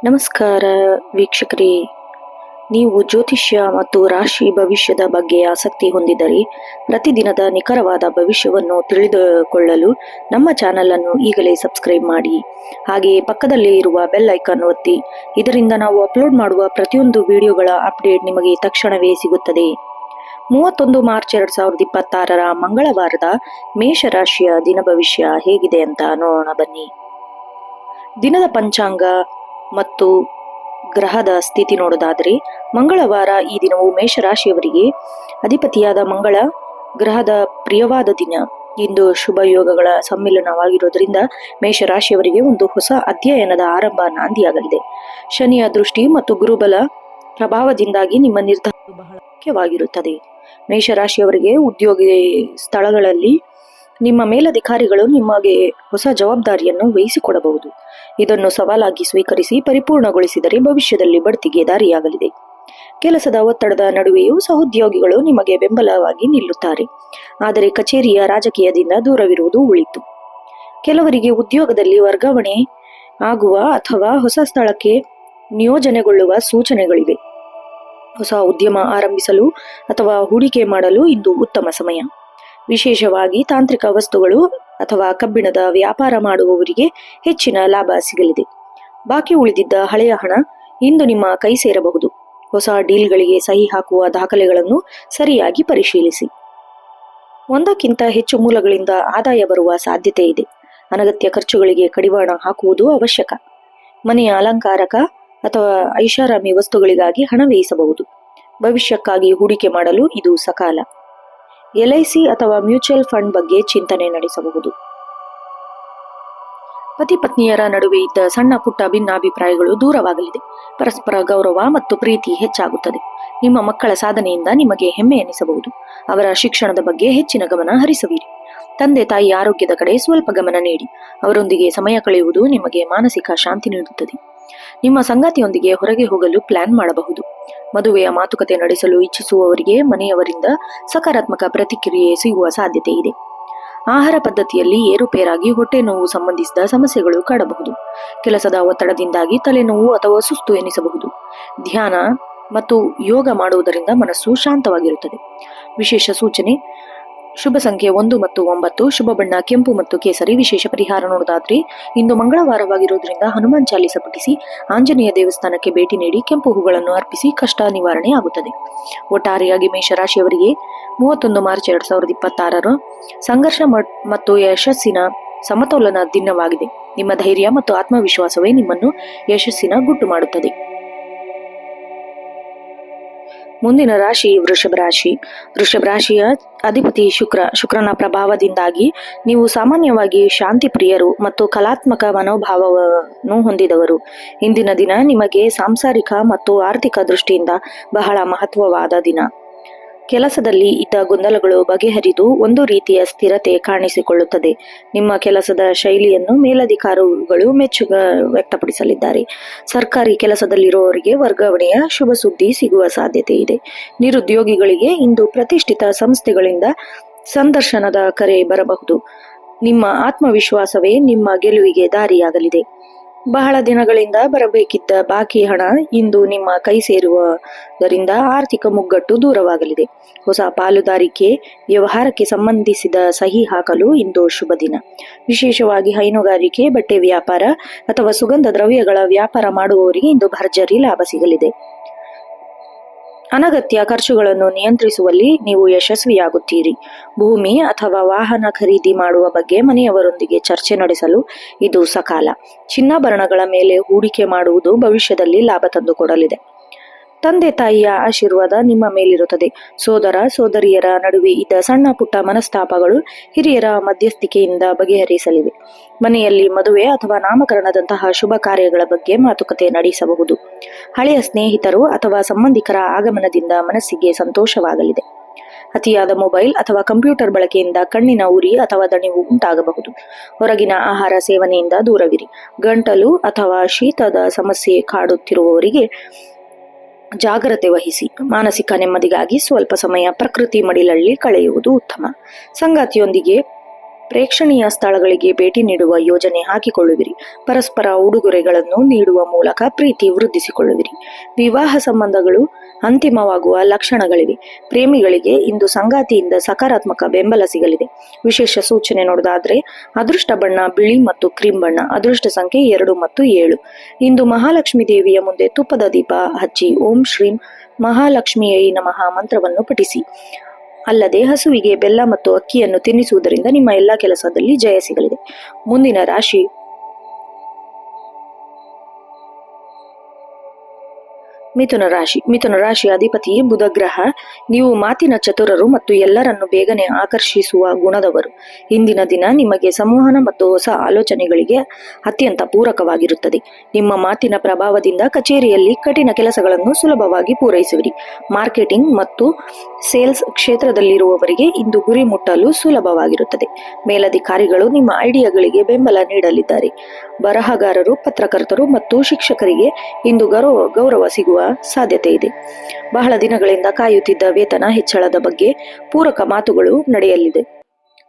ನಮಸ್ಕಾರ ವೀಕ್ಷಕರೇ, ನೀವು ಜ್ಯೋತಿಷ್ಯ ಮತ್ತು ರಾಶಿ ಭವಿಷ್ಯದ ಬಗ್ಗೆ ಆಸಕ್ತಿ ಹೊಂದಿದ್ದರೆ ಪ್ರತಿದಿನದ ನಿಖರವಾದ ಭವಿಷ್ಯವನ್ನು ತಿಳಿದುಕೊಳ್ಳಲು ನಮ್ಮ ಚಾನಲ್ ಅನ್ನು ಈಗಲೇ ಸಬ್ಸ್ಕ್ರೈಬ್ ಮಾಡಿ. ಹಾಗೆಯೇ ಪಕ್ಕದಲ್ಲೇ ಇರುವ ಬೆಲ್ ಐಕಾನ್ ಒತ್ತಿ. ಇದರಿಂದ ನಾವು ಅಪ್ಲೋಡ್ ಮಾಡುವ ಪ್ರತಿಯೊಂದು ವಿಡಿಯೋಗಳ ಅಪ್ಡೇಟ್ ನಿಮಗೆ ತಕ್ಷಣವೇ ಸಿಗುತ್ತದೆ. 31 ಮಾರ್ಚ್ 2026ರ ಮಂಗಳವಾರದ ಮೇಷರಾಶಿಯ ದಿನ ಭವಿಷ್ಯ ಹೇಗಿದೆ ಅಂತ ನೋಡೋಣ ಬನ್ನಿ. ದಿನದ ಪಂಚಾಂಗ ಮತ್ತು ಗ್ರಹದ ಸ್ಥಿತಿ ನೋಡೋದಾದರೆ, ಮಂಗಳವಾರ ಈ ದಿನವು ಮೇಷರಾಶಿಯವರಿಗೆ ಅಧಿಪತಿಯಾದ ಮಂಗಳ ಗ್ರಹದ ಪ್ರಿಯವಾದ ದಿನ. ಇಂದು ಶುಭ ಯೋಗಗಳ ಸಮ್ಮಿಲನವಾಗಿರೋದ್ರಿಂದ ಮೇಷರಾಶಿಯವರಿಗೆ ಒಂದು ಹೊಸ ಅಧ್ಯಯನದ ಆರಂಭ ನಾಂದಿಯಾಗಲಿದೆ. ಶನಿಯ ದೃಷ್ಟಿ ಮತ್ತು ಗುರುಬಲ ಪ್ರಭಾವದಿಂದಾಗಿ ನಿಮ್ಮ ನಿರ್ಧಾರ ಬಹಳ ಮುಖ್ಯವಾಗಿರುತ್ತದೆ. ಮೇಷರಾಶಿಯವರಿಗೆ ಉದ್ಯೋಗ ಸ್ಥಳಗಳಲ್ಲಿ ನಿಮ್ಮ ಮೇಲಧಿಕಾರಿಗಳು ನಿಮಗೆ ಹೊಸ ಜವಾಬ್ದಾರಿಯನ್ನು ವಹಿಸಿಕೊಡಬಹುದು. ಇದನ್ನು ಸವಾಲಾಗಿ ಸ್ವೀಕರಿಸಿ ಪರಿಪೂರ್ಣಗೊಳಿಸಿದರೆ ಭವಿಷ್ಯದಲ್ಲಿ ಬಡ್ತಿಗೆ ದಾರಿಯಾಗಲಿದೆ. ಕೆಲಸದ ಒತ್ತಡದ ನಡುವೆಯೂ ಸಹೋದ್ಯೋಗಿಗಳು ನಿಮಗೆ ಬೆಂಬಲವಾಗಿ ನಿಲ್ಲುತ್ತಾರೆ. ಆದರೆ ಕಚೇರಿಯ ರಾಜಕೀಯದಿಂದ ದೂರವಿರುವುದು ಒಳಿತು. ಕೆಲವರಿಗೆ ಉದ್ಯೋಗದಲ್ಲಿ ವರ್ಗಾವಣೆ ಆಗುವ ಅಥವಾ ಹೊಸ ಸ್ಥಳಕ್ಕೆ ನಿಯೋಜನೆಗೊಳ್ಳುವ ಸೂಚನೆಗಳಿವೆ. ಹೊಸ ಉದ್ಯಮ ಆರಂಭಿಸಲು ಅಥವಾ ಹೂಡಿಕೆ ಮಾಡಲು ಇಂದು ಉತ್ತಮ ಸಮಯ. ವಿಶೇಷವಾಗಿ ತಾಂತ್ರಿಕ ವಸ್ತುಗಳು ಅಥವಾ ಕಬ್ಬಿಣದ ವ್ಯಾಪಾರ ಮಾಡುವವರಿಗೆ ಹೆಚ್ಚಿನ ಲಾಭ ಸಿಗಲಿದೆ. ಬಾಕಿ ಉಳಿದಿದ್ದ ಹಳೆಯ ಹಣ ಇಂದು ನಿಮ್ಮ ಕೈ ಸೇರಬಹುದು. ಹೊಸ ಡೀಲ್ಗಳಿಗೆ ಸಹಿ ಹಾಕುವ ದಾಖಲೆಗಳನ್ನು ಸರಿಯಾಗಿ ಪರಿಶೀಲಿಸಿ. ಒಂದಕ್ಕಿಂತ ಹೆಚ್ಚು ಮೂಲಗಳಿಂದ ಆದಾಯ ಬರುವ ಸಾಧ್ಯತೆ ಇದೆ. ಅನಗತ್ಯ ಖರ್ಚುಗಳಿಗೆ ಕಡಿವಾಣ ಹಾಕುವುದು ಅವಶ್ಯಕ. ಮನೆಯ ಅಲಂಕಾರಕ ಅಥವಾ ಐಷಾರಾಮಿ ವಸ್ತುಗಳಿಗಾಗಿ ಹಣ ವ್ಯಯಿಸಬಹುದು. ಭವಿಷ್ಯಕ್ಕಾಗಿ ಹೂಡಿಕೆ ಮಾಡಲು ಇದು ಸಕಾಲ. LIC ಅಥವಾ ಮ್ಯೂಚುವಲ್ ಫಂಡ್ ಬಗ್ಗೆ ಚಿಂತನೆ ನಡೆಸಬಹುದು. ಪತಿ ಪತ್ನಿಯರ ನಡುವೆ ಇದ್ದ ಸಣ್ಣ ಪುಟ್ಟ ಭಿನ್ನಾಭಿಪ್ರಾಯಗಳು ದೂರವಾಗಲಿದೆ. ಪರಸ್ಪರ ಗೌರವ ಮತ್ತು ಪ್ರೀತಿ ಹೆಚ್ಚಾಗುತ್ತದೆ. ನಿಮ್ಮ ಮಕ್ಕಳ ಸಾಧನೆಯಿಂದ ನಿಮಗೆ ಹೆಮ್ಮೆ ಎನಿಸಬಹುದು. ಅವರ ಶಿಕ್ಷಣದ ಬಗ್ಗೆ ಹೆಚ್ಚಿನ ಗಮನ ಹರಿಸುವಿರಿ. ತಂದೆ ತಾಯಿ ಆರೋಗ್ಯದ ಕಡೆ ಸ್ವಲ್ಪ ಗಮನ ನೀಡಿ. ಅವರೊಂದಿಗೆ ಸಮಯ ಕಳೆಯುವುದು ನಿಮಗೆ ಮಾನಸಿಕ ಶಾಂತಿ ನೀಡುತ್ತದೆ. ನಿಮ್ಮ ಸಂಗಾತಿಯೊಂದಿಗೆ ಹೊರಗೆ ಹೋಗಲು ಪ್ಲಾನ್ ಮಾಡಬಹುದು. ಮದುವೆಯ ಮಾತುಕತೆ ನಡೆಸಲು ಇಚ್ಛಿಸುವವರಿಗೆ ಮನೆಯವರಿಂದ ಸಕಾರಾತ್ಮಕ ಪ್ರತಿಕ್ರಿಯೆ ಸಿಗುವ ಸಾಧ್ಯತೆ ಇದೆ. ಆಹಾರ ಪದ್ಧತಿಯಲ್ಲಿ ಏರುಪೇರಾಗಿ ಹೊಟ್ಟೆ ನೋವು ಸಂಬಂಧಿಸಿದ ಸಮಸ್ಯೆಗಳು ಕಾಡಬಹುದು. ಕೆಲಸದ ಒತ್ತಡದಿಂದಾಗಿ ತಲೆನೋವು ಅಥವಾ ಸುಸ್ತು ಎನಿಸಬಹುದು. ಧ್ಯಾನ ಮತ್ತು ಯೋಗ ಮಾಡುವುದರಿಂದ ಮನಸ್ಸು ಶಾಂತವಾಗಿರುತ್ತದೆ. ವಿಶೇಷ ಸೂಚನೆ: ಶುಭ ಸಂಖ್ಯೆ 1 ಮತ್ತು 9. ಶುಭ ಬಣ್ಣ ಕೆಂಪು ಮತ್ತು ಕೇಸರಿ. ವಿಶೇಷ ಪರಿಹಾರ ನೋಡೋದಾದ್ರೆ, ಇಂದು ಮಂಗಳವಾರವಾಗಿರೋದ್ರಿಂದ ಹನುಮಾನ್ ಚಾಲೀಸ ಪಠಿಸಿ, ಆಂಜನೇಯ ದೇವಸ್ಥಾನಕ್ಕೆ ಭೇಟಿ ನೀಡಿ ಕೆಂಪು ಹೂಗಳನ್ನು ಅರ್ಪಿಸಿ ಕಷ್ಟ ನಿವಾರಣೆ ಆಗುತ್ತದೆ. ಒಟ್ಟಾರೆಯಾಗಿ ಮೇಷರಾಶಿಯವರಿಗೆ 31 ಮಾರ್ಚ್ 2026 ಸಂಘರ್ಷ ಮತ್ತು ಯಶಸ್ಸಿನ ಸಮತೋಲನ ದಿನವಾಗಿದೆ. ನಿಮ್ಮ ಧೈರ್ಯ ಮತ್ತು ಆತ್ಮವಿಶ್ವಾಸವೇ ನಿಮ್ಮನ್ನು ಯಶಸ್ಸಿನ ಗುಟ್ಟು ಮಾಡುತ್ತದೆ. ಮುಂದಿನ ರಾಶಿ ವೃಷಭ ರಾಶಿ. ವೃಷಭ ರಾಶಿಯ ಅಧಿಪತಿ ಶುಕ್ರನ ಪ್ರಭಾವದಿಂದಾಗಿ ನೀವು ಸಾಮಾನ್ಯವಾಗಿ ಶಾಂತಿ ಪ್ರಿಯರು ಮತ್ತು ಕಲಾತ್ಮಕ ಮನೋಭಾವವನ್ನು ಹೊಂದಿದವರು. ಇಂದಿನ ದಿನ ನಿಮಗೆ ಸಾಂಸಾರಿಕ ಮತ್ತು ಆರ್ಥಿಕ ದೃಷ್ಟಿಯಿಂದ ಬಹಳ ಮಹತ್ವವಾದ ದಿನ. ಕೆಲಸದಲ್ಲಿ ಇದ್ದ ಗೊಂದಲಗಳು ಬಗೆಹರಿದು ಒಂದು ರೀತಿಯ ಸ್ಥಿರತೆ ಕಾಣಿಸಿಕೊಳ್ಳುತ್ತದೆ. ನಿಮ್ಮ ಕೆಲಸದ ಶೈಲಿಯನ್ನು ಮೇಲಧಿಕಾರಿಗಳು ಮೆಚ್ಚುಗ ವ್ಯಕ್ತಪಡಿಸಲಿದ್ದಾರೆ. ಸರ್ಕಾರಿ ಕೆಲಸದಲ್ಲಿರುವವರಿಗೆ ವರ್ಗಾವಣೆಯ ಶುಭ ಸುದ್ದಿ ಸಿಗುವ ಸಾಧ್ಯತೆ ಇದೆ. ನಿರುದ್ಯೋಗಿಗಳಿಗೆ ಇಂದು ಪ್ರತಿಷ್ಠಿತ ಸಂಸ್ಥೆಗಳಿಂದ ಸಂದರ್ಶನದ ಕರೆ ಬರಬಹುದು. ನಿಮ್ಮ ಆತ್ಮವಿಶ್ವಾಸವೇ ನಿಮ್ಮ ಗೆಲುವಿಗೆ ದಾರಿಯಾಗಲಿದೆ. ಬಹಳ ದಿನಗಳಿಂದ ಬರಬೇಕಿದ್ದ ಬಾಕಿ ಹಣ ಇಂದು ನಿಮ್ಮ ಕೈ ಸೇರುವುದರಿಂದ ಆರ್ಥಿಕ ಮುಗ್ಗಟ್ಟು ದೂರವಾಗಲಿದೆ. ಹೊಸ ಪಾಲುದಾರಿಕೆ ವ್ಯವಹಾರಕ್ಕೆ ಸಂಬಂಧಿಸಿದ ಸಹಿ ಹಾಕಲು ಇಂದು ಶುಭ ದಿನ. ವಿಶೇಷವಾಗಿ ಹೈನುಗಾರಿಕೆ, ಬಟ್ಟೆ ವ್ಯಾಪಾರ ಅಥವಾ ಸುಗಂಧ ದ್ರವ್ಯಗಳ ವ್ಯಾಪಾರ ಮಾಡುವವರಿಗೆ ಇಂದು ಭರ್ಜರಿ ಲಾಭ ಸಿಗಲಿದೆ. ಅನಗತ್ಯ ಖರ್ಚುಗಳನ್ನು ನಿಯಂತ್ರಿಸುವಲ್ಲಿ ನೀವು ಯಶಸ್ವಿಯಾಗುತ್ತೀರಿ. ಭೂಮಿ ಅಥವಾ ವಾಹನ ಖರೀದಿ ಮಾಡುವ ಬಗ್ಗೆ ಮನೆಯವರೊಂದಿಗೆ ಚರ್ಚೆ ನಡೆಸಲು ಇದು ಸಕಾಲ. ಚಿನ್ನಾಭರಣಗಳ ಮೇಲೆ ಹೂಡಿಕೆ ಮಾಡುವುದು ಭವಿಷ್ಯದಲ್ಲಿ ಲಾಭ ತಂದುಕೊಡಲಿದೆ. ತಂದೆ ತಾಯಿಯ ಆಶೀರ್ವಾದ ನಿಮ್ಮ ಮೇಲಿರುತ್ತದೆ. ಸೋದರ ಸೋದರಿಯರ ನಡುವೆ ಇದ್ದ ಸಣ್ಣ ಪುಟ್ಟ ಮನಸ್ತಾಪಗಳು ಹಿರಿಯರ ಮಧ್ಯಸ್ಥಿಕೆಯಿಂದ ಬಗೆಹರಿಸಲಿವೆ. ಮನೆಯಲ್ಲಿ ಮದುವೆ ಅಥವಾ ನಾಮಕರಣದಂತಹ ಶುಭ ಕಾರ್ಯಗಳ ಬಗ್ಗೆ ಮಾತುಕತೆ ನಡೆಸಬಹುದು. ಹಳೆಯ ಸ್ನೇಹಿತರು ಅಥವಾ ಸಂಬಂಧಿಕರ ಆಗಮನದಿಂದ ಮನಸ್ಸಿಗೆ ಸಂತೋಷವಾಗಲಿದೆ. ಅತಿಯಾದ ಮೊಬೈಲ್ ಅಥವಾ ಕಂಪ್ಯೂಟರ್ ಬಳಕೆಯಿಂದ ಕಣ್ಣಿನ ಉರಿ ಅಥವಾ ದಣಿವು ಉಂಟಾಗಬಹುದು. ಹೊರಗಿನ ಆಹಾರ ಸೇವನೆಯಿಂದ ದೂರವಿರಿ. ಗಂಟಲು ಅಥವಾ ಶೀತದ ಸಮಸ್ಯೆ ಕಾಡುತ್ತಿರುವವರಿಗೆ ಜಾಗ್ರತೆ ವಹಿಸಿ. ಮಾನಸಿಕ ನೆಮ್ಮದಿಗಾಗಿ ಸ್ವಲ್ಪ ಸಮಯ ಪ್ರಕೃತಿ ಮಡಿಲಲ್ಲಿ ಕಳೆಯುವುದು ಉತ್ತಮ. ಸಂಗಾತಿಯೊಂದಿಗೆ ಪ್ರೇಕ್ಷಣೀಯ ಸ್ಥಳಗಳಿಗೆ ಭೇಟಿ ನೀಡುವ ಯೋಜನೆ ಹಾಕಿಕೊಳ್ಳುವಿರಿ. ಪರಸ್ಪರ ಉಡುಗೊರೆಗಳನ್ನು ನೀಡುವ ಮೂಲಕ ಪ್ರೀತಿ ವೃದ್ಧಿಸಿಕೊಳ್ಳುವಿರಿ. ವಿವಾಹ ಸಂಬಂಧಗಳು ಅಂತಿಮವಾಗುವ ಲಕ್ಷಣಗಳಿವೆ. ಪ್ರೇಮಿಗಳಿಗೆ ಇಂದು ಸಂಗಾತಿಯಿಂದ ಸಕಾರಾತ್ಮಕ ಬೆಂಬಲ ಸಿಗಲಿದೆ. ವಿಶೇಷ ಸೂಚನೆ ನೋಡೋದಾದ್ರೆ ಅದೃಷ್ಟ ಬಣ್ಣ ಬಿಳಿ ಮತ್ತು ಕ್ರೀಮ್ ಬಣ್ಣ. ಅದೃಷ್ಟ ಸಂಖ್ಯೆ 2 ಮತ್ತು 7. ಇಂದು ಮಹಾಲಕ್ಷ್ಮಿ ದೇವಿಯ ಮುಂದೆ ತುಪ್ಪದ ದೀಪ ಹಚ್ಚಿ ಓಂ ಶ್ರೀಂ ಮಹಾಲಕ್ಷ್ಮಿಯೈ ನಮಃ ಮಂತ್ರವನ್ನು ಪಠಿಸಿ. ಅಲ್ಲದೆ ಹಸುವಿಗೆ ಬೆಲ್ಲ ಮತ್ತು ಅಕ್ಕಿಯನ್ನು ತಿನ್ನಿಸುವುದರಿಂದ ನಿಮ್ಮ ಎಲ್ಲ ಕೆಲಸದಲ್ಲಿ ಜಯ ಸಿಗಲಿದೆ. ಮುಂದಿನ ರಾಶಿ ಮಿಥುನ ರಾಶಿ. ಮಿಥುನ ರಾಶಿಯ ಅಧಿಪತಿ ಬುಧ ಗ್ರಹ. ನೀವು ಮಾತಿನ ಚತುರರು ಮತ್ತು ಎಲ್ಲರನ್ನು ಬೇಗನೆ ಆಕರ್ಷಿಸುವ ಗುಣದವರು. ಇಂದಿನ ದಿನ ನಿಮಗೆ ಸಂವಹನ ಮತ್ತು ಹೊಸ ಆಲೋಚನೆಗಳಿಗೆ ಅತ್ಯಂತ ಪೂರಕವಾಗಿರುತ್ತದೆ. ನಿಮ್ಮ ಮಾತಿನ ಪ್ರಭಾವದಿಂದ ಕಚೇರಿಯಲ್ಲಿ ಕಠಿಣ ಕೆಲಸಗಳನ್ನು ಸುಲಭವಾಗಿ ಪೂರೈಸುವಿರಿ. ಮಾರ್ಕೆಟಿಂಗ್ ಮತ್ತು ಸೇಲ್ಸ್ ಕ್ಷೇತ್ರದಲ್ಲಿರುವವರಿಗೆ ಇಂದು ಗುರಿ ಮುಟ್ಟಲು ಸುಲಭವಾಗಿರುತ್ತದೆ. ಮೇಲಧಿಕಾರಿಗಳು ನಿಮ್ಮ ಐಡಿಯಾಗಳಿಗೆ ಬೆಂಬಲ ನೀಡಲಿದ್ದಾರೆ. ಬರಹಗಾರರು, ಪತ್ರಕರ್ತರು ಮತ್ತು ಶಿಕ್ಷಕರಿಗೆ ಇಂದು ಗೌರವ ಸಿಗುವ ಸಾಧ್ಯತೆ ಇದೆ. ಬಹಳ ದಿನಗಳಿಂದ ಕಾಯುತ್ತಿದ್ದ ವೇತನ ಹೆಚ್ಚಳದ ಬಗ್ಗೆ ಪೂರಕ ಮಾತುಗಳು ನಡೆಯಲಿದೆ.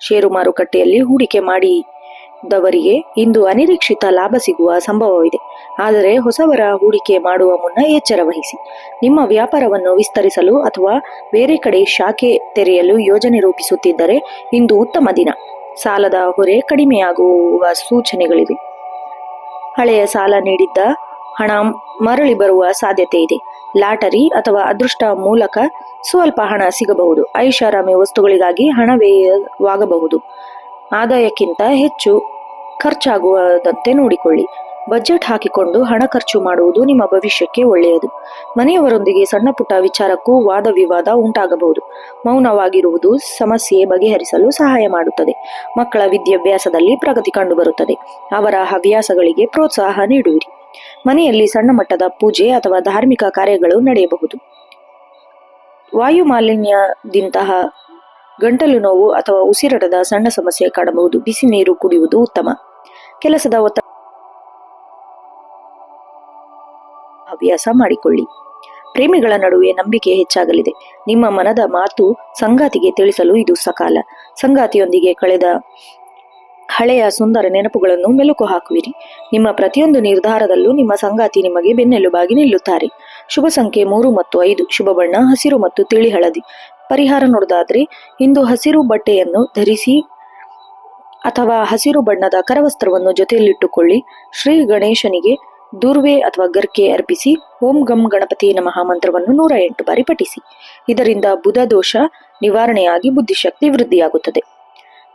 ಷೇರು ಮಾರುಕಟ್ಟೆಯಲ್ಲಿ ಹೂಡಿಕೆ ಮಾಡಿದವರಿಗೆ ಇಂದು ಅನಿರೀಕ್ಷಿತ ಲಾಭ ಸಿಗುವ ಸಂಭವವಿದೆ. ಆದರೆ ಹೊಸವರ ಹೂಡಿಕೆ ಮಾಡುವ ಮುನ್ನ ಎಚ್ಚರ ವಹಿಸಿ. ನಿಮ್ಮ ವ್ಯಾಪಾರವನ್ನು ವಿಸ್ತರಿಸಲು ಅಥವಾ ಬೇರೆ ಕಡೆ ಶಾಖೆ ತೆರೆಯಲು ಯೋಜನೆ ರೂಪಿಸುತ್ತಿದ್ದರೆ ಇಂದು ಉತ್ತಮ ದಿನ. ಸಾಲದ ಹೊರೆ ಕಡಿಮೆಯಾಗುವ ಸೂಚನೆಗಳಿವೆ. ಹಳೆಯ ಸಾಲ ನೀಡಿದ್ದ ಹಣ ಮರಳಿ ಬರುವ ಸಾಧ್ಯತೆ ಇದೆ. ಲಾಟರಿ ಅಥವಾ ಅದೃಷ್ಟ ಮೂಲಕ ಸ್ವಲ್ಪ ಹಣ ಸಿಗಬಹುದು. ಐಷಾರಾಮಿ ವಸ್ತುಗಳಿಗಾಗಿ ಹಣ ವ್ಯಯವಾಗಬಹುದು. ಆದಾಯಕ್ಕಿಂತ ಹೆಚ್ಚು ಖರ್ಚಾಗುವುದಂತೆ ನೋಡಿಕೊಳ್ಳಿ. ಬಜೆಟ್ ಹಾಕಿಕೊಂಡು ಹಣ ಖರ್ಚು ಮಾಡುವುದು ನಿಮ್ಮ ಭವಿಷ್ಯಕ್ಕೆ ಒಳ್ಳೆಯದು. ಮನೆಯವರೊಂದಿಗೆ ಸಣ್ಣ ಪುಟ್ಟ ವಿಚಾರಕ್ಕೂ ವಾದ ವಿವಾದ ಉಂಟಾಗಬಹುದು. ಮೌನವಾಗಿರುವುದು ಸಮಸ್ಯೆ ಬಗೆಹರಿಸಲು ಸಹಾಯ ಮಾಡುತ್ತದೆ. ಮಕ್ಕಳ ವಿದ್ಯಾಭ್ಯಾಸದಲ್ಲಿ ಪ್ರಗತಿ ಕಂಡುಬರುತ್ತದೆ. ಅವರ ಹವ್ಯಾಸಗಳಿಗೆ ಪ್ರೋತ್ಸಾಹ ನೀಡುವಿರಿ. ಮನೆಯಲ್ಲಿ ಸಣ್ಣ ಮಟ್ಟದ ಪೂಜೆ ಅಥವಾ ಧಾರ್ಮಿಕ ಕಾರ್ಯಗಳು ನಡೆಯಬಹುದು. ವಾಯು ಮಾಲಿನ್ಯದಿಂತಹ ಗಂಟಲು ನೋವು ಅಥವಾ ಉಸಿರಾಟದ ಸಣ್ಣ ಸಮಸ್ಯೆ ಕಾಣಬಹುದು. ಬಿಸಿ ನೀರು ಕುಡಿಯುವುದು ಉತ್ತಮ. ಕೆಲಸದ ಒತ್ತಡ ಹವ್ಯಾಸ ಮಾಡಿಕೊಳ್ಳಿ. ಪ್ರೇಮಿಗಳ ನಡುವೆ ನಂಬಿಕೆ ಹೆಚ್ಚಾಗಲಿದೆ. ನಿಮ್ಮ ಮನದ ಮಾತು ಸಂಗಾತಿಗೆ ತಿಳಿಸಲು ಇದು ಸಕಾಲ. ಸಂಗಾತಿಯೊಂದಿಗೆ ಕಳೆದ ಹಳೆಯ ಸುಂದರ ನೆನಪುಗಳನ್ನು ಮೆಲುಕು ಹಾಕುವಿರಿ. ನಿಮ್ಮ ಪ್ರತಿಯೊಂದು ನಿರ್ಧಾರದಲ್ಲೂ ನಿಮ್ಮ ಸಂಗಾತಿ ನಿಮಗೆ ಬೆನ್ನೆಲುಬಾಗಿ ನಿಲ್ಲುತ್ತಾರೆ. ಶುಭ ಸಂಖ್ಯೆ 3 ಮತ್ತು 5. ಶುಭ ಬಣ್ಣ ಹಸಿರು ಮತ್ತು ತಿಳಿ ಹಳದಿ. ಪರಿಹಾರ ನೋಡೋದಾದ್ರೆ ಇಂದು ಹಸಿರು ಬಟ್ಟೆಯನ್ನು ಧರಿಸಿ ಅಥವಾ ಹಸಿರು ಬಣ್ಣದ ಕರವಸ್ತ್ರವನ್ನು ಜೊತೆಯಲ್ಲಿಟ್ಟುಕೊಳ್ಳಿ. ಶ್ರೀ ಗಣೇಶನಿಗೆ ದೂರ್ವೆ ಅಥವಾ ಗರ್ಕೆ ಅರ್ಪಿಸಿ ಓಂ ಗಂ ಗಣಪತಿ ನಮಃ ಮಂತ್ರವನ್ನು 108 ಬಾರಿ ಪಠಿಸಿ. ಇದರಿಂದ ಬುಧ ದೋಷ ನಿವಾರಣೆಯಾಗಿ ಬುದ್ಧಿಶಕ್ತಿ ವೃದ್ಧಿಯಾಗುತ್ತದೆ.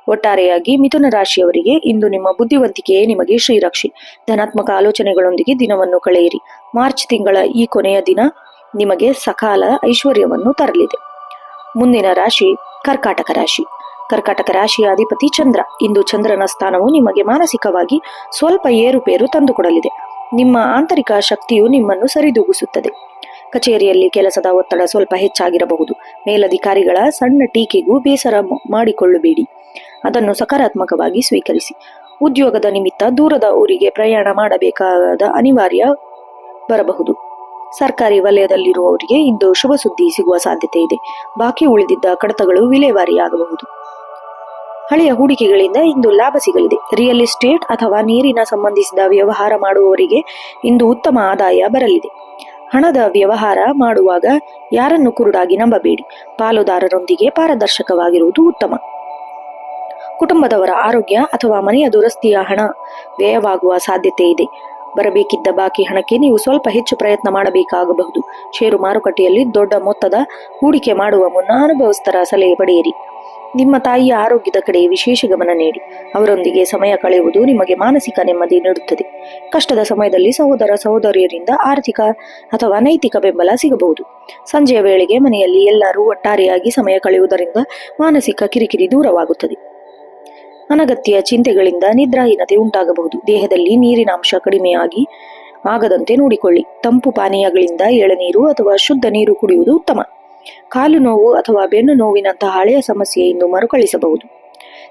ಒಟ್ಟಾರೆಯಾಗಿ ಮಿಥುನ ರಾಶಿಯವರಿಗೆ ಇಂದು ನಿಮ್ಮ ಬುದ್ಧಿವಂತಿಕೆಯೇ ನಿಮಗೆ ಶ್ರೀರಕ್ಷೆ. ಧನಾತ್ಮಕ ಆಲೋಚನೆಗಳೊಂದಿಗೆ ದಿನವನ್ನು ಕಳೆಯಿರಿ. ಮಾರ್ಚ್ ತಿಂಗಳ ಈ ಕೊನೆಯ ದಿನ ನಿಮಗೆ ಸಕಾಲ ಐಶ್ವರ್ಯವನ್ನು ತರಲಿದೆ. ಮುಂದಿನ ರಾಶಿ ಕರ್ಕಾಟಕ ರಾಶಿ. ಕರ್ಕಾಟಕ ರಾಶಿಯ ಅಧಿಪತಿ ಚಂದ್ರ. ಇಂದು ಚಂದ್ರನ ಸ್ಥಾನವು ನಿಮಗೆ ಮಾನಸಿಕವಾಗಿ ಸ್ವಲ್ಪ ಏರುಪೇರು ತಂದುಕೊಡಲಿದೆ. ನಿಮ್ಮ ಆಂತರಿಕ ಶಕ್ತಿಯು ನಿಮ್ಮನ್ನು ಸರಿದೂಗಿಸುತ್ತದೆ. ಕಚೇರಿಯಲ್ಲಿ ಕೆಲಸದ ಒತ್ತಡ ಸ್ವಲ್ಪ ಹೆಚ್ಚಾಗಿರಬಹುದು. ಮೇಲಧಿಕಾರಿಗಳ ಸಣ್ಣ ಟೀಕೆಗೂ ಬೇಸರ ಮಾಡಿಕೊಳ್ಳಬೇಡಿ. ಅದನ್ನು ಸಕಾರಾತ್ಮಕವಾಗಿ ಸ್ವೀಕರಿಸಿ. ಉದ್ಯೋಗದ ನಿಮಿತ್ತ ದೂರದ ಊರಿಗೆ ಪ್ರಯಾಣ ಮಾಡಬೇಕಾದ ಅನಿವಾರ್ಯ ಬರಬಹುದು. ಸರ್ಕಾರಿ ವಲಯದಲ್ಲಿರುವವರಿಗೆ ಇಂದು ಶುಭ ಸುದ್ದಿ ಸಿಗುವ ಸಾಧ್ಯತೆ ಇದೆ. ಬಾಕಿ ಉಳಿದಿದ್ದ ಕಡತಗಳು ವಿಲೇವಾರಿಯಾಗಬಹುದು. ಹಳೆಯ ಹೂಡಿಕೆಗಳಿಂದ ಇಂದು ಲಾಭ ಸಿಗಲಿದೆ. ರಿಯಲ್ ಎಸ್ಟೇಟ್ ಅಥವಾ ನೀರಿನ ಸಂಬಂಧಿಸಿದ ವ್ಯವಹಾರ ಮಾಡುವವರಿಗೆ ಇಂದು ಉತ್ತಮ ಆದಾಯ ಬರಲಿದೆ. ಹಣದ ವ್ಯವಹಾರ ಮಾಡುವಾಗ ಯಾರನ್ನು ಕುರುಡಾಗಿ ನಂಬಬೇಡಿ. ಪಾಲುದಾರರೊಂದಿಗೆ ಪಾರದರ್ಶಕವಾಗಿರುವುದು ಉತ್ತಮ. ಕುಟುಂಬದವರ ಆರೋಗ್ಯ ಅಥವಾ ಮನೆಯ ದುರಸ್ತಿಯ ಹಣ ವ್ಯಯವಾಗುವ ಸಾಧ್ಯತೆ ಇದೆ. ಬರಬೇಕಿದ್ದ ಬಾಕಿ ಹಣಕ್ಕೆ ನೀವು ಸ್ವಲ್ಪ ಹೆಚ್ಚು ಪ್ರಯತ್ನ ಮಾಡಬೇಕಾಗಬಹುದು. ಷೇರು ಮಾರುಕಟ್ಟೆಯಲ್ಲಿ ದೊಡ್ಡ ಮೊತ್ತದ ಹೂಡಿಕೆ ಮಾಡುವ ಮುನ್ನ ಅನುಭವಸ್ಥರ ಸಲಹೆ ಪಡೆಯಿರಿ. ನಿಮ್ಮ ತಾಯಿಯ ಆರೋಗ್ಯದ ಕಡೆ ವಿಶೇಷ ಗಮನ ನೀಡಿ. ಅವರೊಂದಿಗೆ ಸಮಯ ಕಳೆಯುವುದು ನಿಮಗೆ ಮಾನಸಿಕ ನೆಮ್ಮದಿ ನೀಡುತ್ತದೆ. ಕಷ್ಟದ ಸಮಯದಲ್ಲಿ ಸಹೋದರ ಸಹೋದರಿಯರಿಂದ ಆರ್ಥಿಕ ಅಥವಾ ನೈತಿಕ ಬೆಂಬಲ ಸಿಗಬಹುದು. ಸಂಜೆಯ ವೇಳೆಗೆ ಮನೆಯಲ್ಲಿ ಎಲ್ಲರೂ ಒಟ್ಟಾರೆಯಾಗಿ ಸಮಯ ಕಳೆಯುವುದರಿಂದ ಮಾನಸಿಕ ಕಿರಿಕಿರಿ ದೂರವಾಗುತ್ತದೆ. ಅನಗತ್ಯ ಚಿಂತೆಗಳಿಂದ ನಿದ್ರಾಹೀನತೆ ಉಂಟಾಗಬಹುದು. ದೇಹದಲ್ಲಿ ನೀರಿನ ಅಂಶ ಕಡಿಮೆಯಾಗಿ ಆಗದಂತೆ ನೋಡಿಕೊಳ್ಳಿ. ತಂಪು ಪಾನೀಯಗಳಿಂದ ಎಳನೀರು ಅಥವಾ ಶುದ್ಧ ನೀರು ಕುಡಿಯುವುದು ಉತ್ತಮ. ಕಾಲು ನೋವು ಅಥವಾ ಬೆನ್ನು ನೋವಿನಂತಹ ಹಳೆಯ ಸಮಸ್ಯೆಯಿಂದ ಮರುಕಳಿಸಬಹುದು.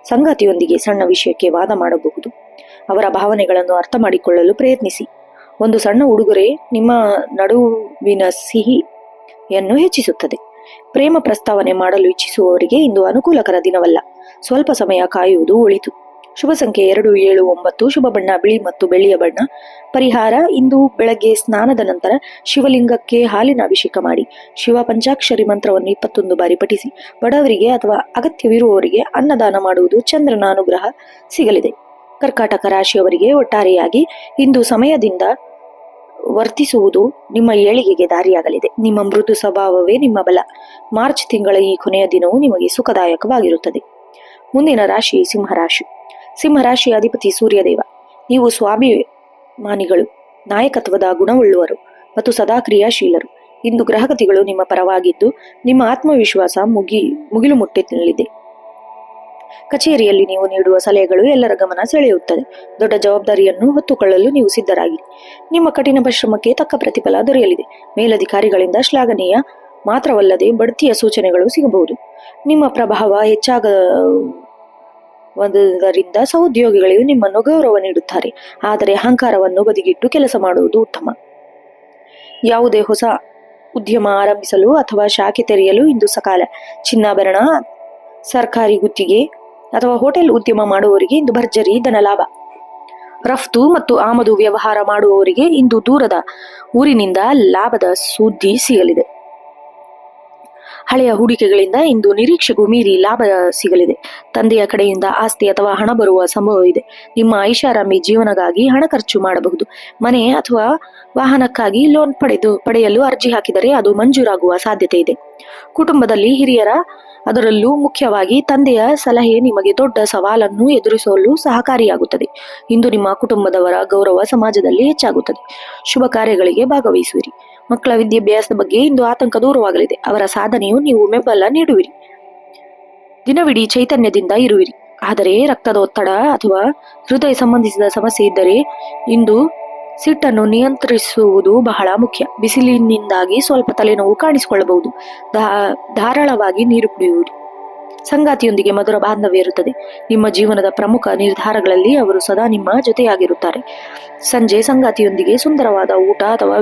ಸಂಗಾತಿಯೊಂದಿಗೆ ಸಣ್ಣ ವಿಷಯಕ್ಕೆ ವಾದ ಮಾಡಬಹುದು. ಅವರ ಭಾವನೆಗಳನ್ನು ಅರ್ಥ ಮಾಡಿಕೊಳ್ಳಲು ಪ್ರಯತ್ನಿಸಿ. ಒಂದು ಸಣ್ಣ ಉಡುಗೊರೆ ನಿಮ್ಮ ನಡುವಿನ ಸಿಹಿಯನ್ನು ಹೆಚ್ಚಿಸುತ್ತದೆ. ಪ್ರೇಮ ಪ್ರಸ್ತಾವನೆ ಮಾಡಲು ಇಚ್ಛಿಸುವವರಿಗೆ ಇಂದು ಅನುಕೂಲಕರ ದಿನವಲ್ಲ. ಸ್ವಲ್ಪ ಸಮಯ ಕಾಯುವುದು ಒಳಿತು. ಶುಭ ಸಂಖ್ಯೆ 279. ಶುಭ ಬಣ್ಣ ಬಿಳಿ ಮತ್ತು ಬೆಳ್ಳಿಯ ಬಣ್ಣ. ಪರಿಹಾರ: ಇಂದು ಬೆಳಗ್ಗೆ ಸ್ನಾನದ ನಂತರ ಶಿವಲಿಂಗಕ್ಕೆ ಹಾಲಿನ ಅಭಿಷೇಕ ಮಾಡಿ ಶಿವ ಪಂಚಾಕ್ಷರಿ ಮಂತ್ರವನ್ನು 21 ಬಾರಿ ಪಠಿಸಿ. ಬಡವರಿಗೆ ಅಥವಾ ಅಗತ್ಯವಿರುವವರಿಗೆ ಅನ್ನದಾನ ಮಾಡುವುದು ಚಂದ್ರನ ಅನುಗ್ರಹ ಸಿಗಲಿದೆ. ಕರ್ಕಾಟಕ ರಾಶಿಯವರಿಗೆ ಒಟ್ಟಾರೆಯಾಗಿ ಇಂದು ಸಮಯದಿಂದ ವರ್ತಿಸುವುದು ನಿಮ್ಮ ಏಳಿಗೆಗೆ ದಾರಿಯಾಗಲಿದೆ. ನಿಮ್ಮ ಮೃದು ಸ್ವಭಾವವೇ ನಿಮ್ಮ ಬಲ. ಮಾರ್ಚ್ ತಿಂಗಳ ಈ ಕೊನೆಯ ದಿನವು ನಿಮಗೆ ಸುಖದಾಯಕವಾಗಿರುತ್ತದೆ. ಮುಂದಿನ ರಾಶಿ ಸಿಂಹರಾಶಿ. ಸಿಂಹರಾಶಿಯ ಅಧಿಪತಿ ಸೂರ್ಯದೇವ. ನೀವು ಸ್ವಾಭಿಮಾನಿಗಳು, ನಾಯಕತ್ವದ ಗುಣವುಳ್ಳವರು ಮತ್ತು ಸದಾ ಕ್ರಿಯಾಶೀಲರು. ಇಂದು ಗ್ರಹಗತಿಗಳು ನಿಮ್ಮ ಪರವಾಗಿದ್ದು ನಿಮ್ಮ ಆತ್ಮವಿಶ್ವಾಸ ಮುಗಿಲು ಮುಟ್ಟಿನಲ್ಲಿದೆ. ಕಚೇರಿಯಲ್ಲಿ ನೀವು ನೀಡುವ ಸಲಹೆಗಳು ಎಲ್ಲರ ಗಮನ ಸೆಳೆಯುತ್ತದೆ. ದೊಡ್ಡ ಜವಾಬ್ದಾರಿಯನ್ನು ಹೊತ್ತುಕೊಳ್ಳಲು ನೀವು ಸಿದ್ಧರಾಗಿರಿ. ನಿಮ್ಮ ಕಠಿಣ ಪರಿಶ್ರಮಕ್ಕೆ ತಕ್ಕ ಪ್ರತಿಫಲ ದೊರೆಯಲಿದೆ. ಮೇಲಧಿಕಾರಿಗಳಿಂದ ಶ್ಲಾಘನೀಯ ಮಾತ್ರವಲ್ಲದೆ ಬಡ್ತಿಯ ಸೂಚನೆಗಳು ಸಿಗಬಹುದು. ನಿಮ್ಮ ಪ್ರಭಾವ ಹೆಚ್ಚಾಗುವುದರಿಂದ ಸಹೋದ್ಯೋಗಿಗಳು ನಿಮ್ಮನ್ನು ಗೌರವ ನೀಡುತ್ತಾರೆ. ಆದರೆ ಅಹಂಕಾರವನ್ನು ಬದಿಗಿಟ್ಟು ಕೆಲಸ ಮಾಡುವುದು ಉತ್ತಮ. ಯಾವುದೇ ಹೊಸ ಉದ್ಯಮ ಆರಂಭಿಸಲು ಅಥವಾ ಶಾಖೆ ತೆರೆಯಲು ಇಂದು ಸಕಾಲ. ಚಿನ್ನಾಭರಣ, ಸರ್ಕಾರಿ ಗುತ್ತಿಗೆ ಅಥವಾ ಹೋಟೆಲ್ ಉದ್ಯಮ ಮಾಡುವವರಿಗೆ ಇಂದು ಭರ್ಜರಿ ಧನಲಾಭ. ರಫ್ತು ಮತ್ತು ಆಮದು ವ್ಯವಹಾರ ಮಾಡುವವರಿಗೆ ಇಂದು ದೂರದ ಊರಿನಿಂದ ಲಾಭದ ಸುದ್ದಿ ಸಿಗಲಿದೆ. ಹಳೆಯ ಹೂಡಿಕೆಗಳಿಂದ ಇಂದು ನಿರೀಕ್ಷೆಗೂ ಮೀರಿ ಲಾಭ ಸಿಗಲಿದೆ. ತಂದೆಯ ಕಡೆಯಿಂದ ಆಸ್ತಿ ಅಥವಾ ಹಣ ಬರುವ ಸಂಭವವಿದೆ. ನಿಮ್ಮ ಐಷಾರಾಮಿ ಜೀವನಕ್ಕಾಗಿ ಹಣ ಖರ್ಚು ಮಾಡಬಹುದು. ಮನೆ ಅಥವಾ ವಾಹನಕ್ಕಾಗಿ ಲೋನ್ ಪಡೆಯಲು ಅರ್ಜಿ ಹಾಕಿದರೆ ಅದು ಮಂಜೂರಾಗುವ ಸಾಧ್ಯತೆ ಇದೆ. ಕುಟುಂಬದಲ್ಲಿ ಹಿರಿಯರ, ಅದರಲ್ಲೂ ಮುಖ್ಯವಾಗಿ ತಂದೆಯ ಸಲಹೆ ನಿಮಗೆ ದೊಡ್ಡ ಸವಾಲನ್ನು ಎದುರಿಸಲು ಸಹಕಾರಿಯಾಗುತ್ತದೆ. ಇಂದು ನಿಮ್ಮ ಕುಟುಂಬದವರ ಗೌರವ ಸಮಾಜದಲ್ಲಿ ಹೆಚ್ಚಾಗುತ್ತದೆ. ಶುಭ ಕಾರ್ಯಗಳಿಗೆ ಭಾಗವಹಿಸುವಿರಿ. ಮಕ್ಕಳ ವಿದ್ಯಾಭ್ಯಾಸದ ಬಗ್ಗೆ ಇಂದು ಆತಂಕ ದೂರವಾಗಲಿದೆ. ಅವರ ಸಾಧನೆಯು ನೀವು ಬೆಂಬಲ ನೀಡುವಿರಿ. ದಿನವಿಡೀ ಚೈತನ್ಯದಿಂದ ಇರುವಿರಿ. ಆದರೆ ರಕ್ತದ ಒತ್ತಡ ಅಥವಾ ಹೃದಯ ಸಂಬಂಧಿಸಿದ ಸಮಸ್ಯೆ ಇದ್ದರೆ ಇಂದು ಸಿಟ್ಟನ್ನು ನಿಯಂತ್ರಿಸುವುದು ಬಹಳ ಮುಖ್ಯ. ಬಿಸಿಲಿನಿಂದಾಗಿ ಸ್ವಲ್ಪ ತಲೆನೋವು ಕಾಣಿಸಿಕೊಳ್ಳಬಹುದು. ಧಾರಾಳವಾಗಿ ನೀರು ಕುಡಿಯುವುದು. ಸಂಗಾತಿಯೊಂದಿಗೆ ಮಧುರ ಬಾಂಧವ್ಯ ಇರುತ್ತದೆ. ನಿಮ್ಮ ಜೀವನದ ಪ್ರಮುಖ ನಿರ್ಧಾರಗಳಲ್ಲಿ ಅವರು ಸದಾ ನಿಮ್ಮ ಜೊತೆಯಾಗಿರುತ್ತಾರೆ. ಸಂಜೆ ಸಂಗಾತಿಯೊಂದಿಗೆ ಸುಂದರವಾದ ಊಟ ಅಥವಾ